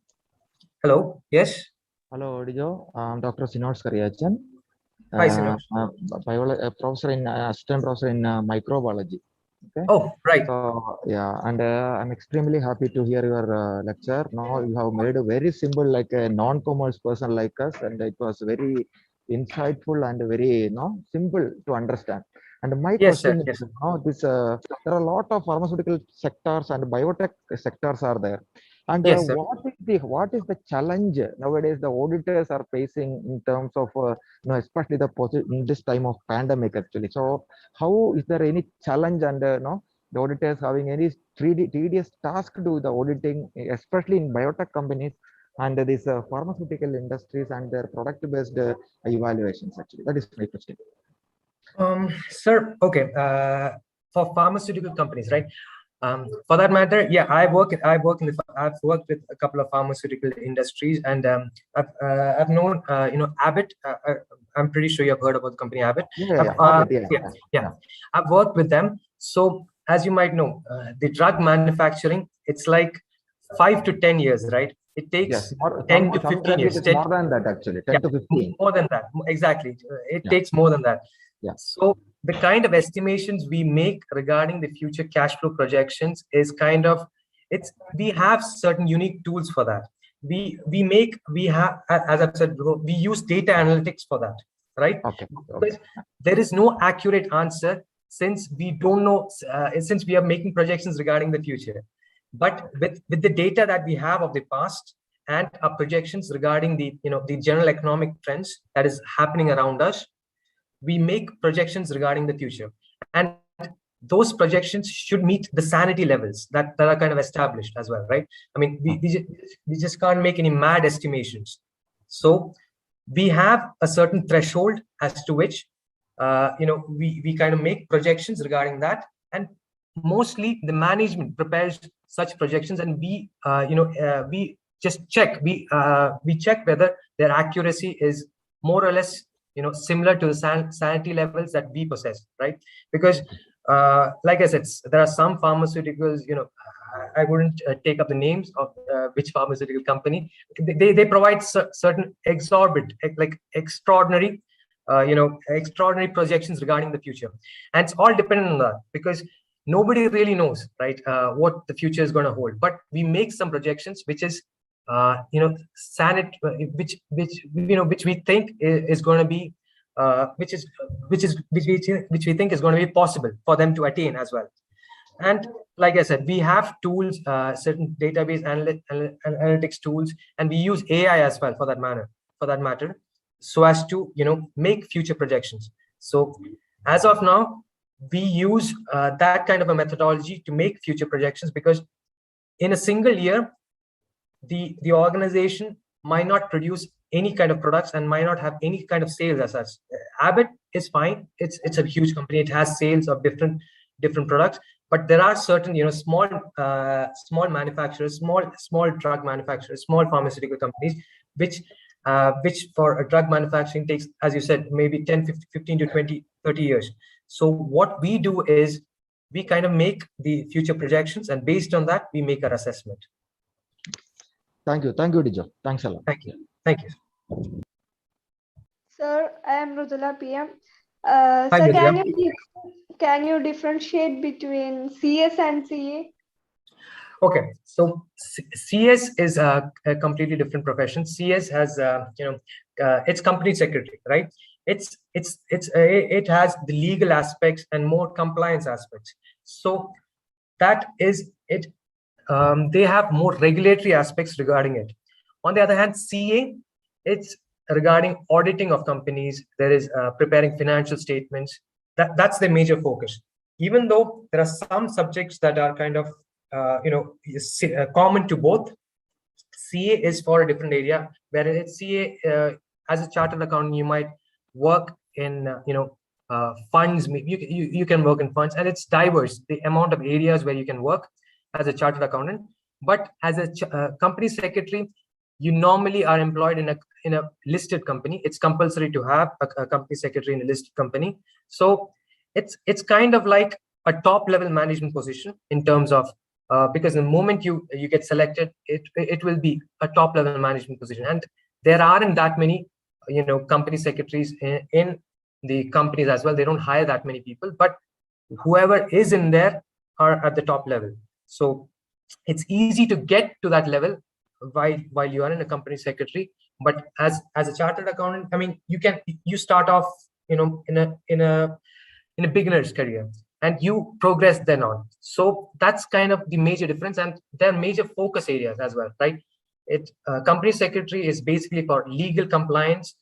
Hello, yes? Hello, Dijo. I'm Dr. Sinosh Karyachan. Hi, Sinosh. Professor in assistant professor in microbiology. Okay. Oh, right. So yeah, and I'm extremely happy to hear your lecture. Now you have made a very simple, like a non-commerce person like us, and it was very insightful and very simple to understand. And my question is, this there are a lot of pharmaceutical sectors and biotech sectors are there. And what is the challenge nowadays the auditors are facing in terms of especially in this time of pandemic actually? So how is there any challenge and the auditors having any tedious task to do the auditing, especially in biotech companies and these pharmaceutical industries and their product based evaluations actually? That is my question. Sir, okay. For pharmaceutical companies, right? For that matter, yeah, I've worked with a couple of pharmaceutical industries, and I've known Abbott. I'm pretty sure you've heard about the company Abbott. Yeah. I've worked with them. So as you might know, the drug manufacturing, it's like 5 to 10 years, right? It takes 10 to 15 years. It's more than that actually, 10 to 15. More than that, exactly. It takes more than that. Yeah. So the kind of estimations we make regarding the future cash flow projections is kind of, we have certain unique tools for that. We have, as I've said before, we use data analytics for that, right? Okay. But there is no accurate answer since we don't know, since we are making projections regarding the future. But with the data that we have of the past and our projections regarding the general economic trends that is happening around us, we make projections regarding the future, and those projections should meet the sanity levels that are kind of established as well, right? I mean, we just can't make any mad estimations. So we have a certain threshold as to which we kind of make projections regarding that, and mostly the management prepares such projections, and we just check we check whether their accuracy is more or less similar to the sanity levels that we possess, right? Because like I said, there are some pharmaceuticals, I wouldn't take up the names of which pharmaceutical company. They provide certain exorbitant, like extraordinary projections regarding the future, and it's all dependent on that, because nobody really knows, right, what the future is going to hold. But we make some projections which is which we think is going to be which we think is going to be possible for them to attain as well. And like I said, we have tools, certain database analytics tools, and we use AI as well for that matter, so as to make future projections. So as of now, we use that kind of a methodology to make future projections, because in a single year, the organization might not produce any kind of products and might not have any kind of sales as such. Abbott is fine. It's a huge company. It has sales of different products, but there are certain small manufacturers, small drug manufacturers, small pharmaceutical companies, which for a drug manufacturing takes, as you said, maybe 10, 15 to 20, 30 years. So what we do is we kind of make the future projections, and based on that, we make our assessment. Thank you, Dijo. Thanks a lot. Thank you. Sir, I am Rudula PM. Hi, Sir, Rudula. can you differentiate between CS and CA? Okay, so CS is a completely different profession. CS has, it's company secretary, right? It has the legal aspects and more compliance aspects. So that is it. They have more regulatory aspects regarding it. On the other hand, CA, it's regarding auditing of companies. There is preparing financial statements. That's the major focus. Even though there are some subjects that are kind of common to both, CA is for a different area. Whereas CA, as a chartered accountant, you might work in funds. You can work in funds, and it's diverse, the amount of areas where you can work as a chartered accountant. But as a company secretary, you normally are employed in a listed company. It's compulsory to have a company secretary in a listed company. So it's kind of like a top level management position in terms of because the moment you get selected, it will be a top level management position. And there aren't that many company secretaries in the companies as well. They don't hire that many people, but whoever is in there are at the top level. So it's easy to get to that level while you are in a company secretary. But as a chartered accountant, I mean, you start off in a beginner's career, and you progress then on. So that's kind of the major difference, and there are major focus areas as well, right? Company secretary is basically for legal compliance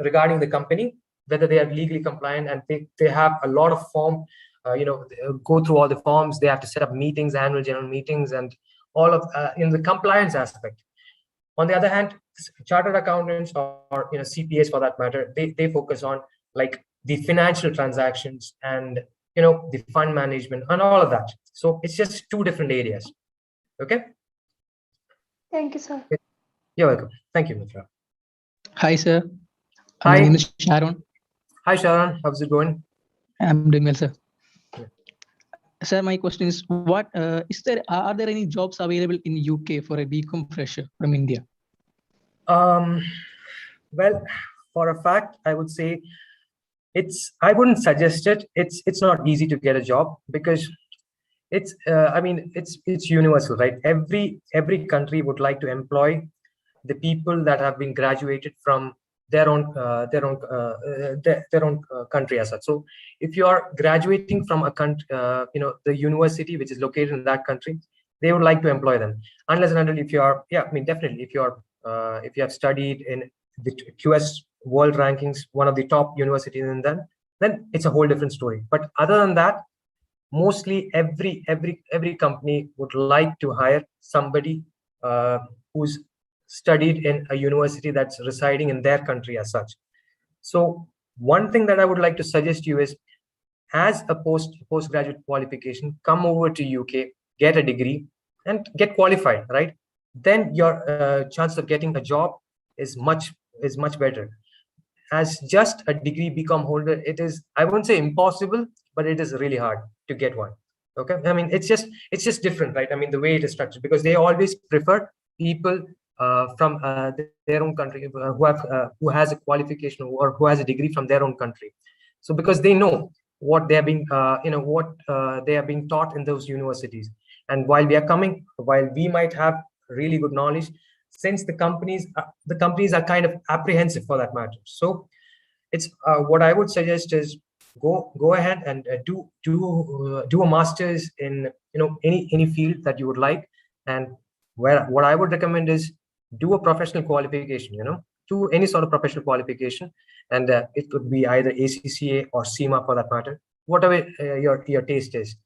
regarding the company, whether they are legally compliant, and they have a lot of form, go through all the forms. They have to set up meetings, annual general meetings, and all of in the compliance aspect. On the other hand, chartered accountants or CPAs for that matter, they focus on like the financial transactions and the fund management and all of that. So it's just two different areas. Okay. Thank you, sir. You're welcome. Thank you, Mitra. Hi, sir. Hi. My name is Sharon. Hi, Sharon. How's it going? I'm doing well, sir. Yeah. Sir, my question is, are there any jobs available in UK for a BCom fresher from India? Well, for a fact, I would say I wouldn't suggest it. It's not easy to get a job because it's universal, right? Every country would like to employ the people that have been graduated from their own country as such. So if you are graduating from a country, the university which is located in that country, they would like to employ them. Unless and until if you are, definitely if you have studied in the QS world rankings, one of the top universities in them, then it's a whole different story. But other than that, mostly every company would like to hire somebody who's studied in a university that's residing in their country as such. So one thing that I would like to suggest you is, as a postgraduate qualification, come over to UK, get a degree and get qualified, right? Then your chance of getting a job is much better. As just a degree BCom holder, it is, I won't say impossible, but it is really hard to get one. Okay, I mean, it's just different, right? I mean, the way it is structured, because they always prefer people from their own country who has a qualification or who has a degree from their own country. So because they know what they are being they are being taught in those universities. And while we might have really good knowledge, since the companies are kind of apprehensive for that matter. So it's what I would suggest is go ahead and do a master's in any field that you would like. And what I would recommend is do a professional qualification, do any sort of professional qualification, and it could be either ACCA or CIMA for that matter. whatever your taste is.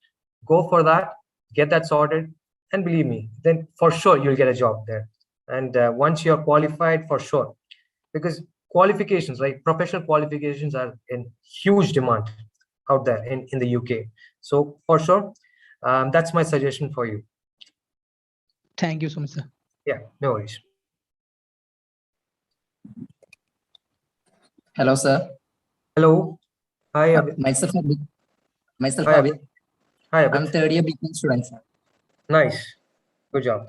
Go for that, get that sorted, and believe me, then for sure you'll get a job there. And once you're qualified, for sure, because qualifications, right? Professional qualifications are in huge demand out there in the UK. So for sure, that's my suggestion for you. Thank you so much, sir. Yeah, no worries. Hello, sir. Hello. Hi, Abhi. Myself, Hi, Abhi. Abhi. Hi, Abhi. I'm third year BCom student, sir. Nice. Good job.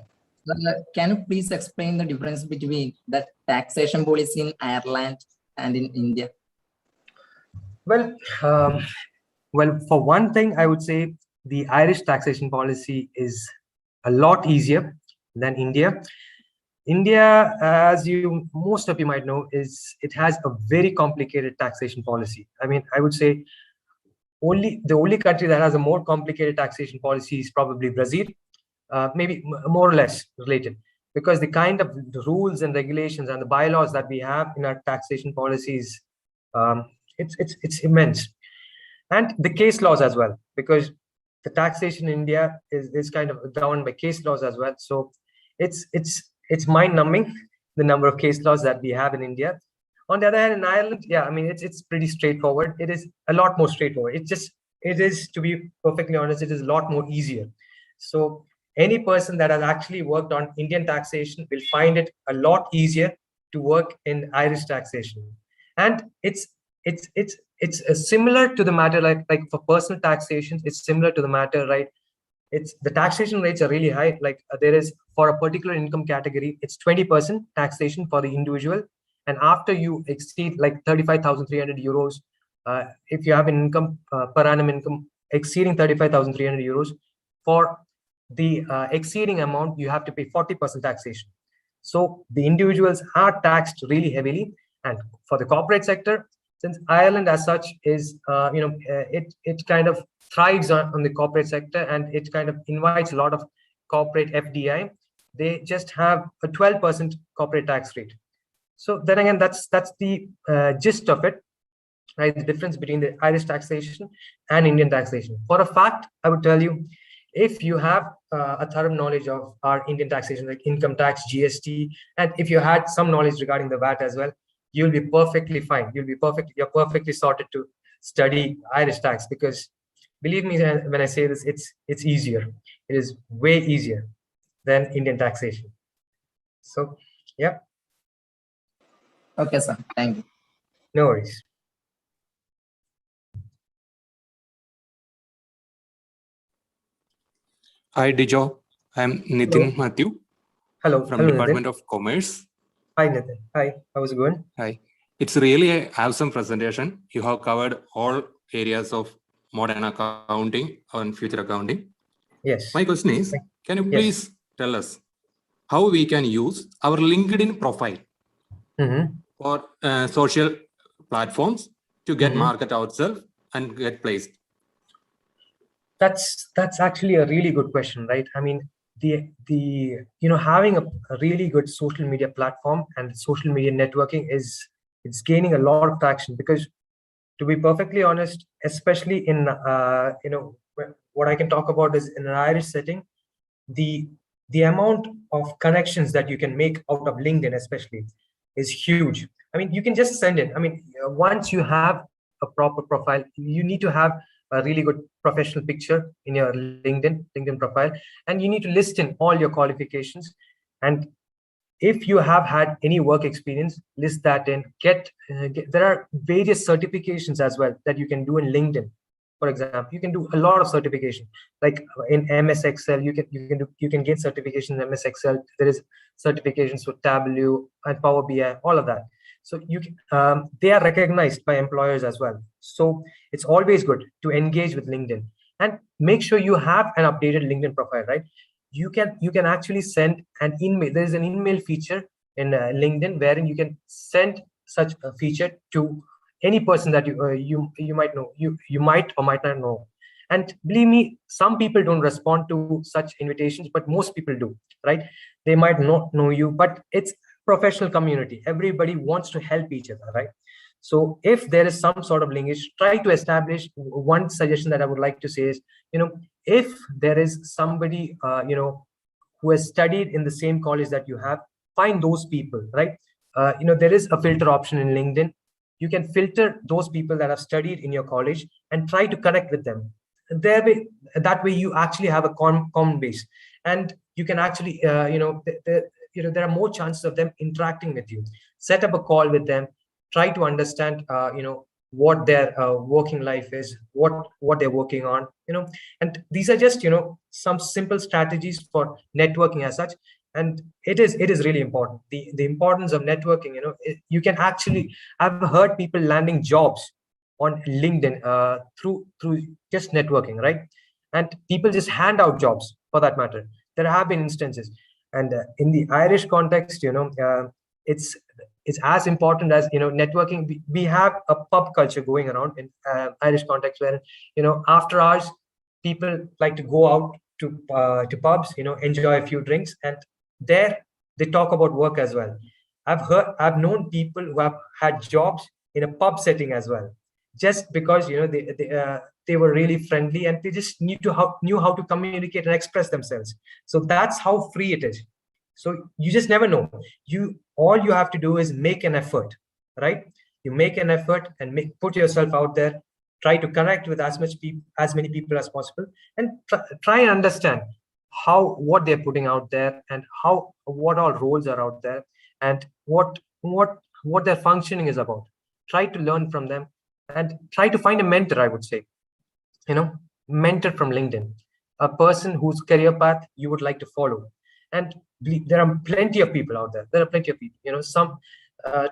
Can you please explain the difference between the taxation policy in Ireland and in India? Well, for one thing, I would say the Irish taxation policy is a lot easier than India. India, as most of you might know, it has a very complicated taxation policy. I mean, I would say the only country that has a more complicated taxation policy is probably Brazil, maybe more or less related, because the kind of the rules and regulations and the bylaws that we have in our taxation policies, it's immense. And the case laws as well, because the taxation in India is kind of governed by case laws as well. So it's mind-numbing, the number of case laws that we have in India. On the other hand, in Ireland, yeah, I mean, it's pretty straightforward. It is a lot more straightforward. It is, to be perfectly honest, it is a lot more easier. So any person that has actually worked on Indian taxation will find it a lot easier to work in Irish taxation. And it's similar to the matter, like for personal taxation, it's similar to the matter, right? The taxation rates are really high. Like there is, for a particular income category, it's 20% taxation for the individual. And after you exceed like 35,300 euros, if you have an income per annum income exceeding 35,300 euros, for the exceeding amount, you have to pay 40% taxation. So the individuals are taxed really heavily. And for the corporate sector, since Ireland as such is, it kind of thrives on the corporate sector, and it kind of invites a lot of corporate FDI. They just have a 12% corporate tax rate. So then again, that's the gist of it, right? The difference between the Irish taxation and Indian taxation. For a fact, I would tell you, if you have a thorough knowledge of our Indian taxation, like income tax, GST, and if you had some knowledge regarding the VAT as well, you'll be perfectly fine. You're perfectly sorted to study Irish tax, because believe me when I say this, it's easier. It is way easier than Indian taxation. So, yeah. Okay, sir. Thank you. No worries. Hi, Dijo. I'm Nitin Matthew. Hello. From Department of Commerce. Hi, Nitin. Hi. How's it going? Hi. It's really an awesome presentation. You have covered all areas of modern accounting and future accounting. Yes. My question is, can you please tell us how we can use our LinkedIn profile for social platforms to get market ourselves and get placed? That's actually a really good question, right? I mean, having a really good social media platform and social media networking it's gaining a lot of traction, because to be perfectly honest, especially in what I can talk about is in an Irish setting, the amount of connections that you can make out of LinkedIn especially is huge. I mean, you can just send it. I mean, once you have a proper profile, you need to have a really good professional picture in your LinkedIn profile, and you need to list in all your qualifications. And if you have had any work experience, list that in. There are various certifications as well that you can do in LinkedIn. For example, you can do a lot of certification, like in MS Excel. You can gain certification in MS Excel. There is certifications for Tableau and Power BI, all of that. So they are recognized by employers as well. So it's always good to engage with LinkedIn and make sure you have an updated LinkedIn profile, right? You can actually send an email. There is an email feature in LinkedIn wherein you can send such a feature to any person that you might know, you might or might not know. And believe me, some people don't respond to such invitations, but most people do, right? They might not know you, but it's professional community. Everybody wants to help each other, right? So if there is some sort of linkage, try to establish. One suggestion that I would like to say is, if there is somebody, who has studied in the same college that you have, find those people, right? There is a filter option in LinkedIn. You can filter those people that have studied in your college and try to connect with them. That way you actually have a common base, and you can actually, there are more chances of them interacting with you. Set up a call with them, try to understand, what their working life is, what they're working on, and these are just, some simple strategies for networking as such. And it is really important. The importance of networking, you can actually, I've heard people landing jobs on LinkedIn through just networking, right? And people just hand out jobs, for that matter. There have been instances. And in the Irish context, it's as important as, networking. We have a pub culture going around in Irish context, where, after hours, people like to go out to pubs, enjoy a few drinks, and there they talk about work as well. I've known people who have had jobs in a pub setting as well, just because, they were really friendly, and they just knew how to communicate and express themselves. So that's how free it is. So you just never know. All you have to do is make an effort, right? You make an effort and put yourself out there. Try to connect with as many people as possible, and try and understand what they're putting out there, and what all roles are out there, and what their functioning is about. Try to learn from them, and try to find a mentor. I would say, mentor from LinkedIn, a person whose career path you would like to follow. And there are plenty of people out there. There are plenty of people.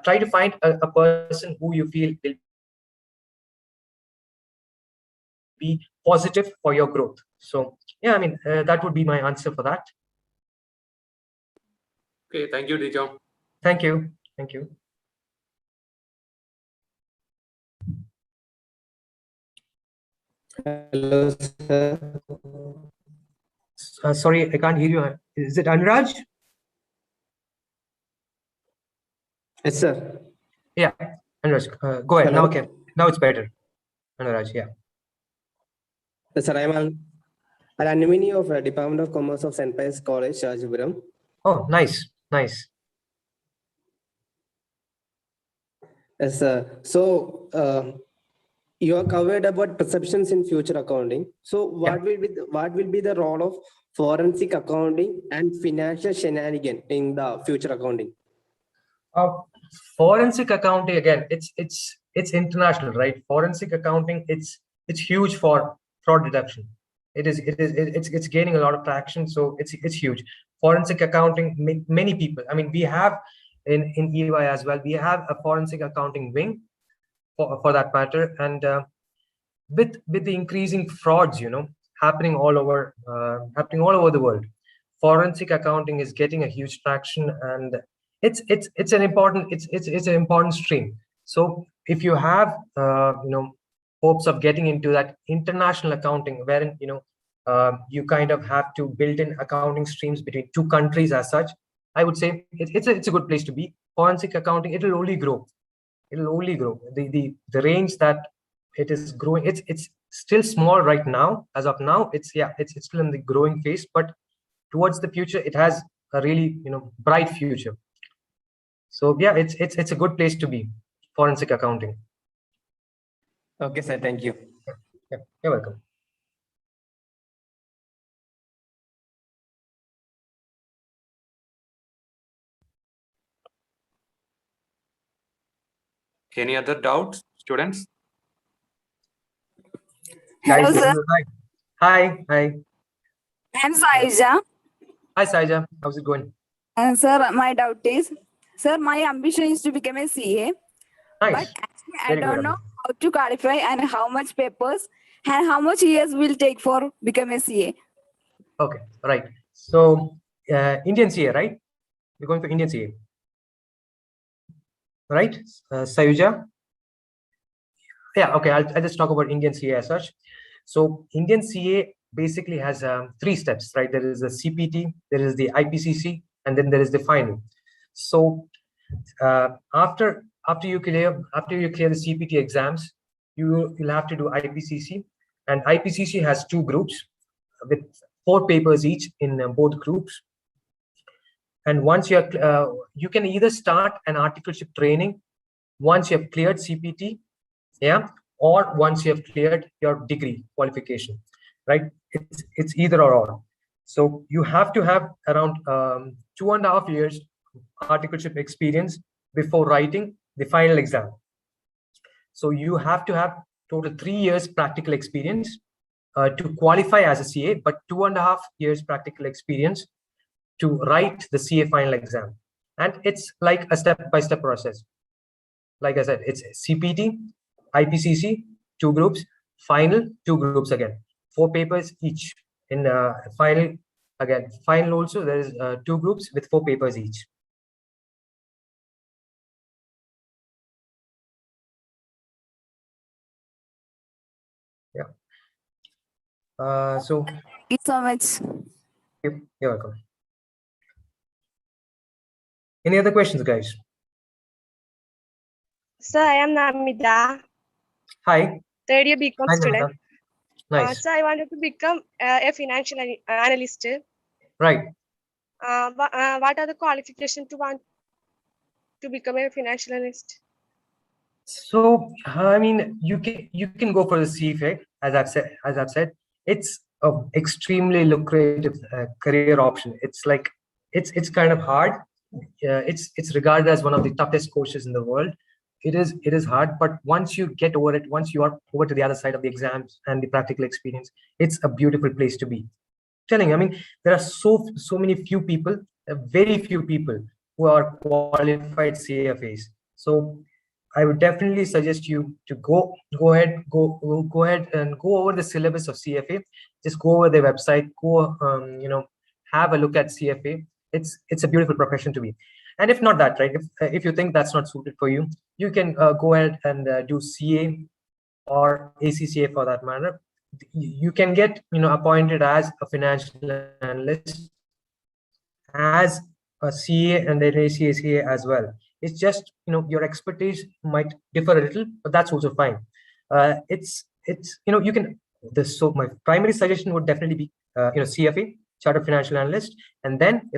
Try to find a person who you feel will be positive for your growth. So yeah, that would be my answer for that. Okay, thank you, Dijo. Thank you. Hello, sir. Sorry, I can't hear you. Is it Anuraj? Yes, sir. Yeah, Anuraj, go ahead. Hello. Now, okay. Now it's better. Anuraj, yeah. Yes, sir, I am an alumni of Department of Commerce of St. Pius College, Rajapuram. Oh, nice. Yes, sir. So, you are covered about perceptions in future accounting. So, what will be the role of forensic accounting and financial shenanigans in the future accounting? Forensic accounting, again, it's international, right? Forensic accounting, it's huge for fraud detection. It's gaining a lot of traction, so it's huge. Forensic accounting, many people. We have in EY as well. We have a forensic accounting wing for that matter, and with the increasing frauds, happening all over the world, forensic accounting is getting a huge traction, and it's an important stream. So if you have hopes of getting into that international accounting, wherein you kind of have to build in accounting streams between two countries as such, I would say it's a good place to be. Forensic accounting, it'll only grow. The range that it is growing, it's still small right now. As of now, it's still in the growing phase, but towards the future, it has a really bright future. So yeah, it's a good place to be, forensic accounting. Okay, sir. Thank you. Yeah, you're welcome. Any other doubts, students? Hello, sir. Hi. I'm Saija. Hi, Saija. How's it going? Sir, my doubt is, sir, my ambition is to become a CA. Nice. But actually, I don't know how to qualify and how much papers and how much years will take for become a CA. Okay, right. So, Indian CA, right? You're going for Indian CA. Right, Sayuja? Yeah, okay, I'll just talk about Indian CA as such. So Indian CA basically has 3 steps, right? There is the CPT, there is the IPCC, and then there is the final. So after after you clear the CPT exams, you'll have to do IPCC, and IPCC has 2 groups with 4 papers each in both groups. And once you can either start an articleship training once you have cleared CPT, yeah, or once you have cleared your degree qualification, right? It's either or. So you have to have around 2.5 years articleship experience before writing the final exam. So you have to have total 3 years practical experience to qualify as a CA, but 2.5 years practical experience to write the CA final exam. And it's like a step-by-step process. Like I said, it's CPT, IPCC, 2 groups, final, 2 groups again, 4 papers each. In final, again, final also, there is 2 groups with 4 papers each. Yeah. So thank you so much. You're welcome. Any other questions, guys? Sir, I am Namida. Hi. 3rd year BCom Hi, student. Namita. Nice. So I wanted to become a financial analyst. Right. What are the qualifications to want to become a financial analyst? So I mean, you can go for the CFA, as I've said. It's an extremely lucrative career option. It's like it's kind of hard. It's regarded as one of the toughest courses in the world. It is hard, but once you get over it, once you are over to the other side of the exams and the practical experience, it's a beautiful place to be. Telling, I mean, there are so many few people, very few people who are qualified CFAs. So I would definitely suggest you to go ahead and go over the syllabus of CFA. Just go over their website, go have a look at CFA. It's a beautiful profession to be. And if not that, right, if you think that's not suited for you, you can go ahead and do CA or ACCA for that matter. You can get appointed as a financial analyst, as a CA and an ACCA as well. It's just your expertise might differ a little, but that's also fine. It's you can so my primary suggestion would definitely be CFA, Chartered Financial Analyst, and then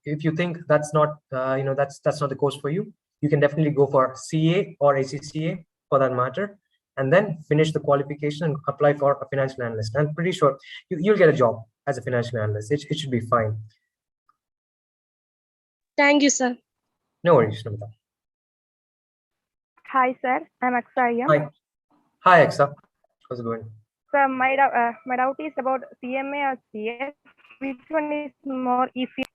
if you think that's not that's not the course for you, you can definitely go for CA or ACCA for that matter, and then finish the qualification and apply for a financial analyst. I'm pretty sure you'll get a job as a financial analyst. It should be fine. Thank you, sir. No worries, Namita. Hi, sir. I'm Akshaya. Hi, Aksa. How's it going? So my doubt is about CMA or CS. Which one is more easy?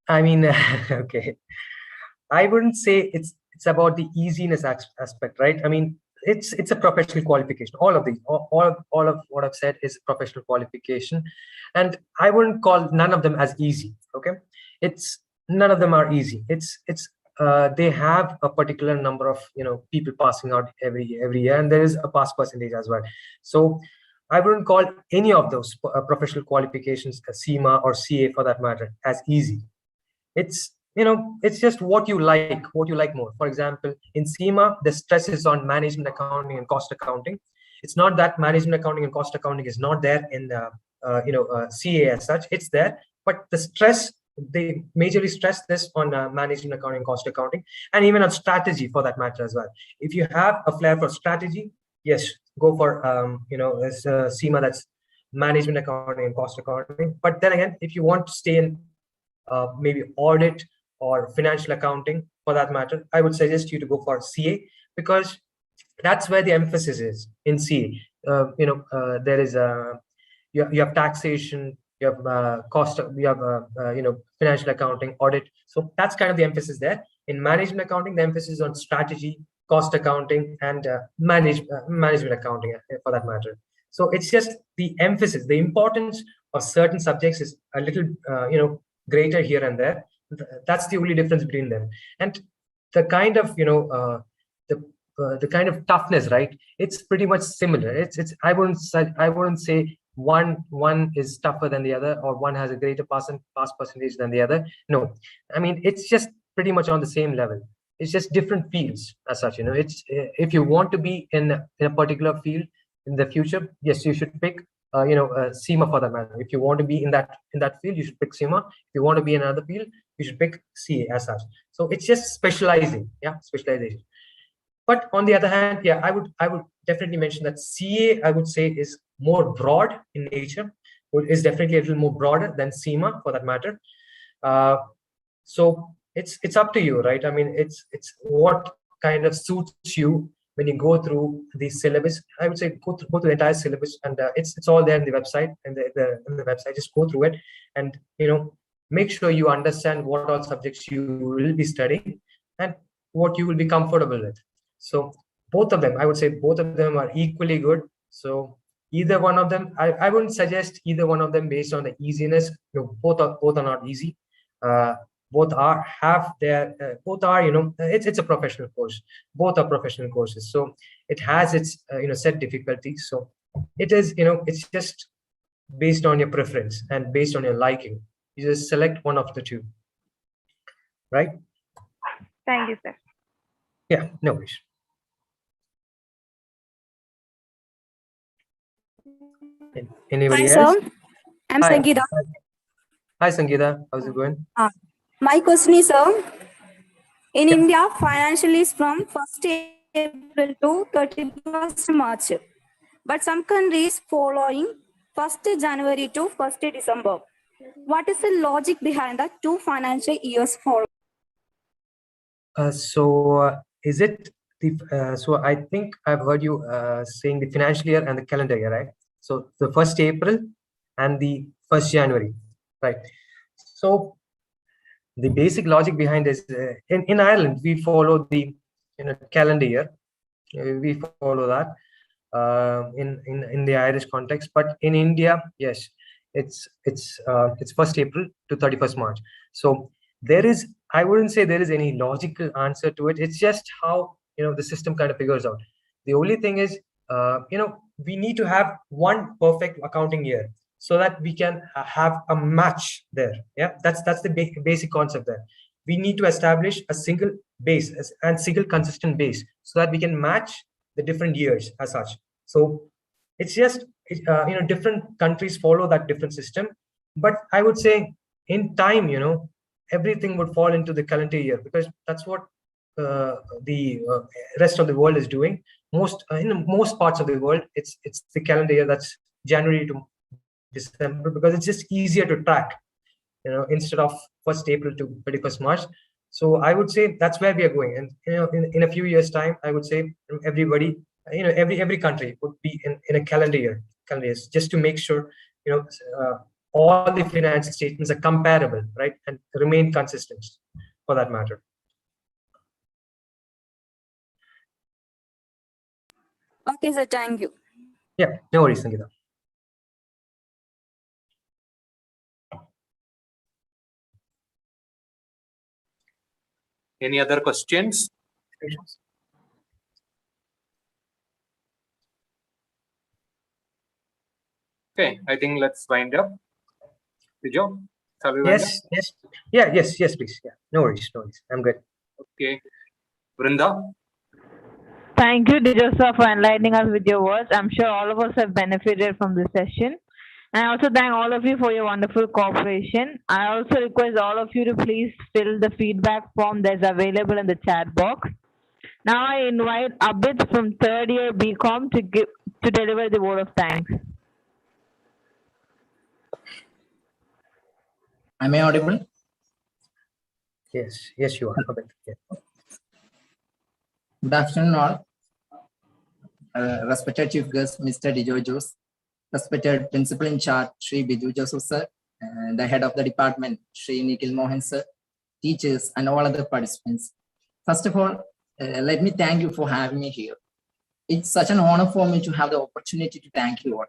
I mean, okay. I wouldn't say it's about the easiness aspect, right? I mean, it's a professional qualification. All of what I've said is professional qualification, and I wouldn't call none of them as easy. Okay, none of them are easy. They have a particular number of people passing out every year, and there is a pass percentage as well. So I wouldn't call any of those professional qualifications, CIMA or CA for that matter, as easy. It's just what you like more. For example, in CIMA, the stress is on management accounting and cost accounting. It's not that management accounting and cost accounting is not there in CA as such. It's there, but the stress, they majorly stress this on management accounting and cost accounting, and even on strategy for that matter as well. If you have a flair for strategy, yes, go for CIMA, that's management accounting and cost accounting. But then again, if you want to stay in maybe audit or financial accounting for that matter, I would suggest you to go for CA, because that's where the emphasis is in CA. There is you have taxation, you have cost, you have financial accounting, audit. So that's kind of the emphasis there. In management accounting, the emphasis is on strategy, cost accounting, and management accounting for that matter. So it's just the emphasis, the importance of certain subjects is a little greater here and there. That's the only difference between them. And the kind of the kind of toughness, right? It's pretty much similar. I wouldn't say one is tougher than the other, or one has a greater pass percentage than the other. No, I mean, it's just pretty much on the same level. it's just different fields as such. It's if you want to be in a particular field in the future, yes, you should pick SEMA for that matter. If you want to be in that field, you should pick SEMA. If you want to be in another field, you should pick CA as such. So it's just specializing, specialization. But on the other hand, I would definitely mention that CA, I would say, is more broad in nature. Is definitely a little more broader than SEMA for that matter. So it's up to you, right? I mean, it's what kind of suits you when you go through the syllabus. I would say go through the entire syllabus, and it's all there in the website. And the website, just go through it, and make sure you understand what all subjects you will be studying and what you will be comfortable with. So both of them, I would say, both of them are equally good. So either one of them, I wouldn't suggest either one of them based on the easiness. Both are not easy. Both are it's a professional course. Both are professional courses, so it has its set difficulties. So it is it's just based on your preference and based on your liking. You just select one of the two, right? Thank you, sir. Yeah, no worries. Anybody Hi, else? sir. I'm Hi. Sangeeta. Hi, Sangeeta. How's it going? My question is, sir, in India, financial is from 1st April to 31st March. But some countries following 1st January to 1st December. What is the logic behind the two financial years following? Is it the so I think I've heard you saying the financial year and the calendar year, right? So the 1st April and the 1st January, right? So the basic logic behind this, in Ireland, we follow the calendar year. We follow that in the Irish context, but in India, yes, it's 1st April to 31st March. So there is, I wouldn't say there is any logical answer to it. It's just how the system kind of figures out. The only thing is, we need to have one perfect accounting year so that we can have a match there. Yeah, that's the basic concept there. We need to establish a single base and single consistent base so that we can match the different years as such. So it's just different countries follow that different system, but I would say in time everything would fall into the calendar year, because that's what the rest of the world is doing. In most parts of the world, it's the calendar year, that's January to December, because it's just easier to track, instead of 1st April to 31st March. So I would say that's where we are going. And in a few years time, I would say everybody, every country would be in a calendar year, just to make sure all the financial statements are comparable, right, and remain consistent for that matter. Okay, sir, thank you. Yeah, no worries, Sangeeta. Any other questions? Okay, I think let's wind up. Dijo, shall we wind up? Yes. Yeah, yes, please. Yeah, no worries. I'm good. Okay. Vrinda? Thank you, Dijo sir, for enlightening us with your words. I'm sure all of us have benefited from this session. And I also thank all of you for your wonderful cooperation. I also request all of you to please fill the feedback form that's available in the chat box. Now I invite Abid from 3rd year BCom to deliver the word of thanks. Am I audible? Yes, you are. Abid. Yeah. Good afternoon, all. Respected Chief Guest, Mr. Dijo Jose, respected Principal in Charge, Shri Biju Joseph sir, and the Head of the Department, Shri Nikhil Mohan sir, teachers, and all other participants. First of all, let me thank you for having me here. It's such an honor for me to have the opportunity to thank you all.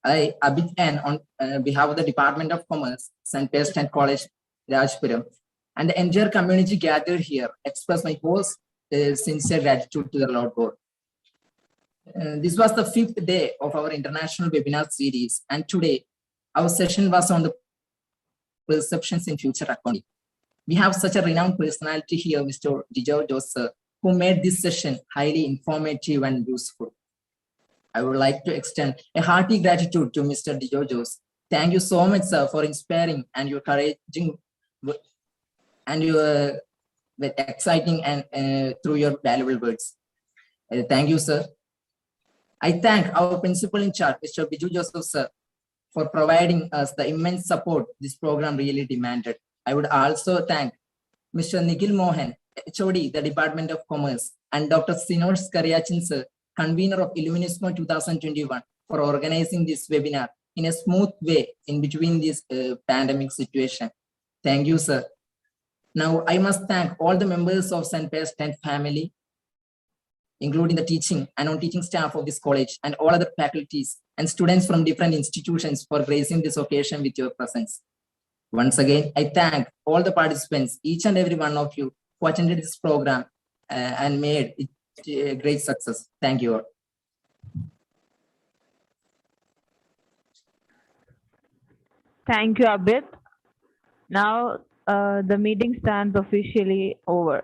I, Abid N, on behalf of the Department of Commerce, St. Pius College, Rajapuram, and the entire community gathered here, express my most sincere gratitude to the Lord God. This was the 5th day of our international webinar series, and today our session was on the perceptions in future accounting. We have such a renowned personality here, Mr. Dijo Jose, who made this session highly informative and useful. I would like to extend a hearty gratitude to Mr. Dijo Jose. Thank you so much, sir, for inspiring and your encouraging and your exciting and through your valuable words. Thank you, sir. I thank our principal in charge, Mr. Biju Joseph, sir, for providing us the immense support this program really demanded. I would also thank Mr. Nikhil Mohan, HOD, the Department of Commerce, and Dr. Sinosh Karyachin, sir, convener of ILLUMINISMO 2021, for organizing this webinar in a smooth way in between this pandemic situation. Thank you, sir. Now, I must thank all the members of St. Pius 10th family, including the teaching and non-teaching staff of this college and all other faculties and students from different institutions for gracing this occasion with your presence. Once again, I thank all the participants, each and every one of you who attended this program and made it a great success. Thank you all. Thank you, Abid. Now the meeting stands officially over.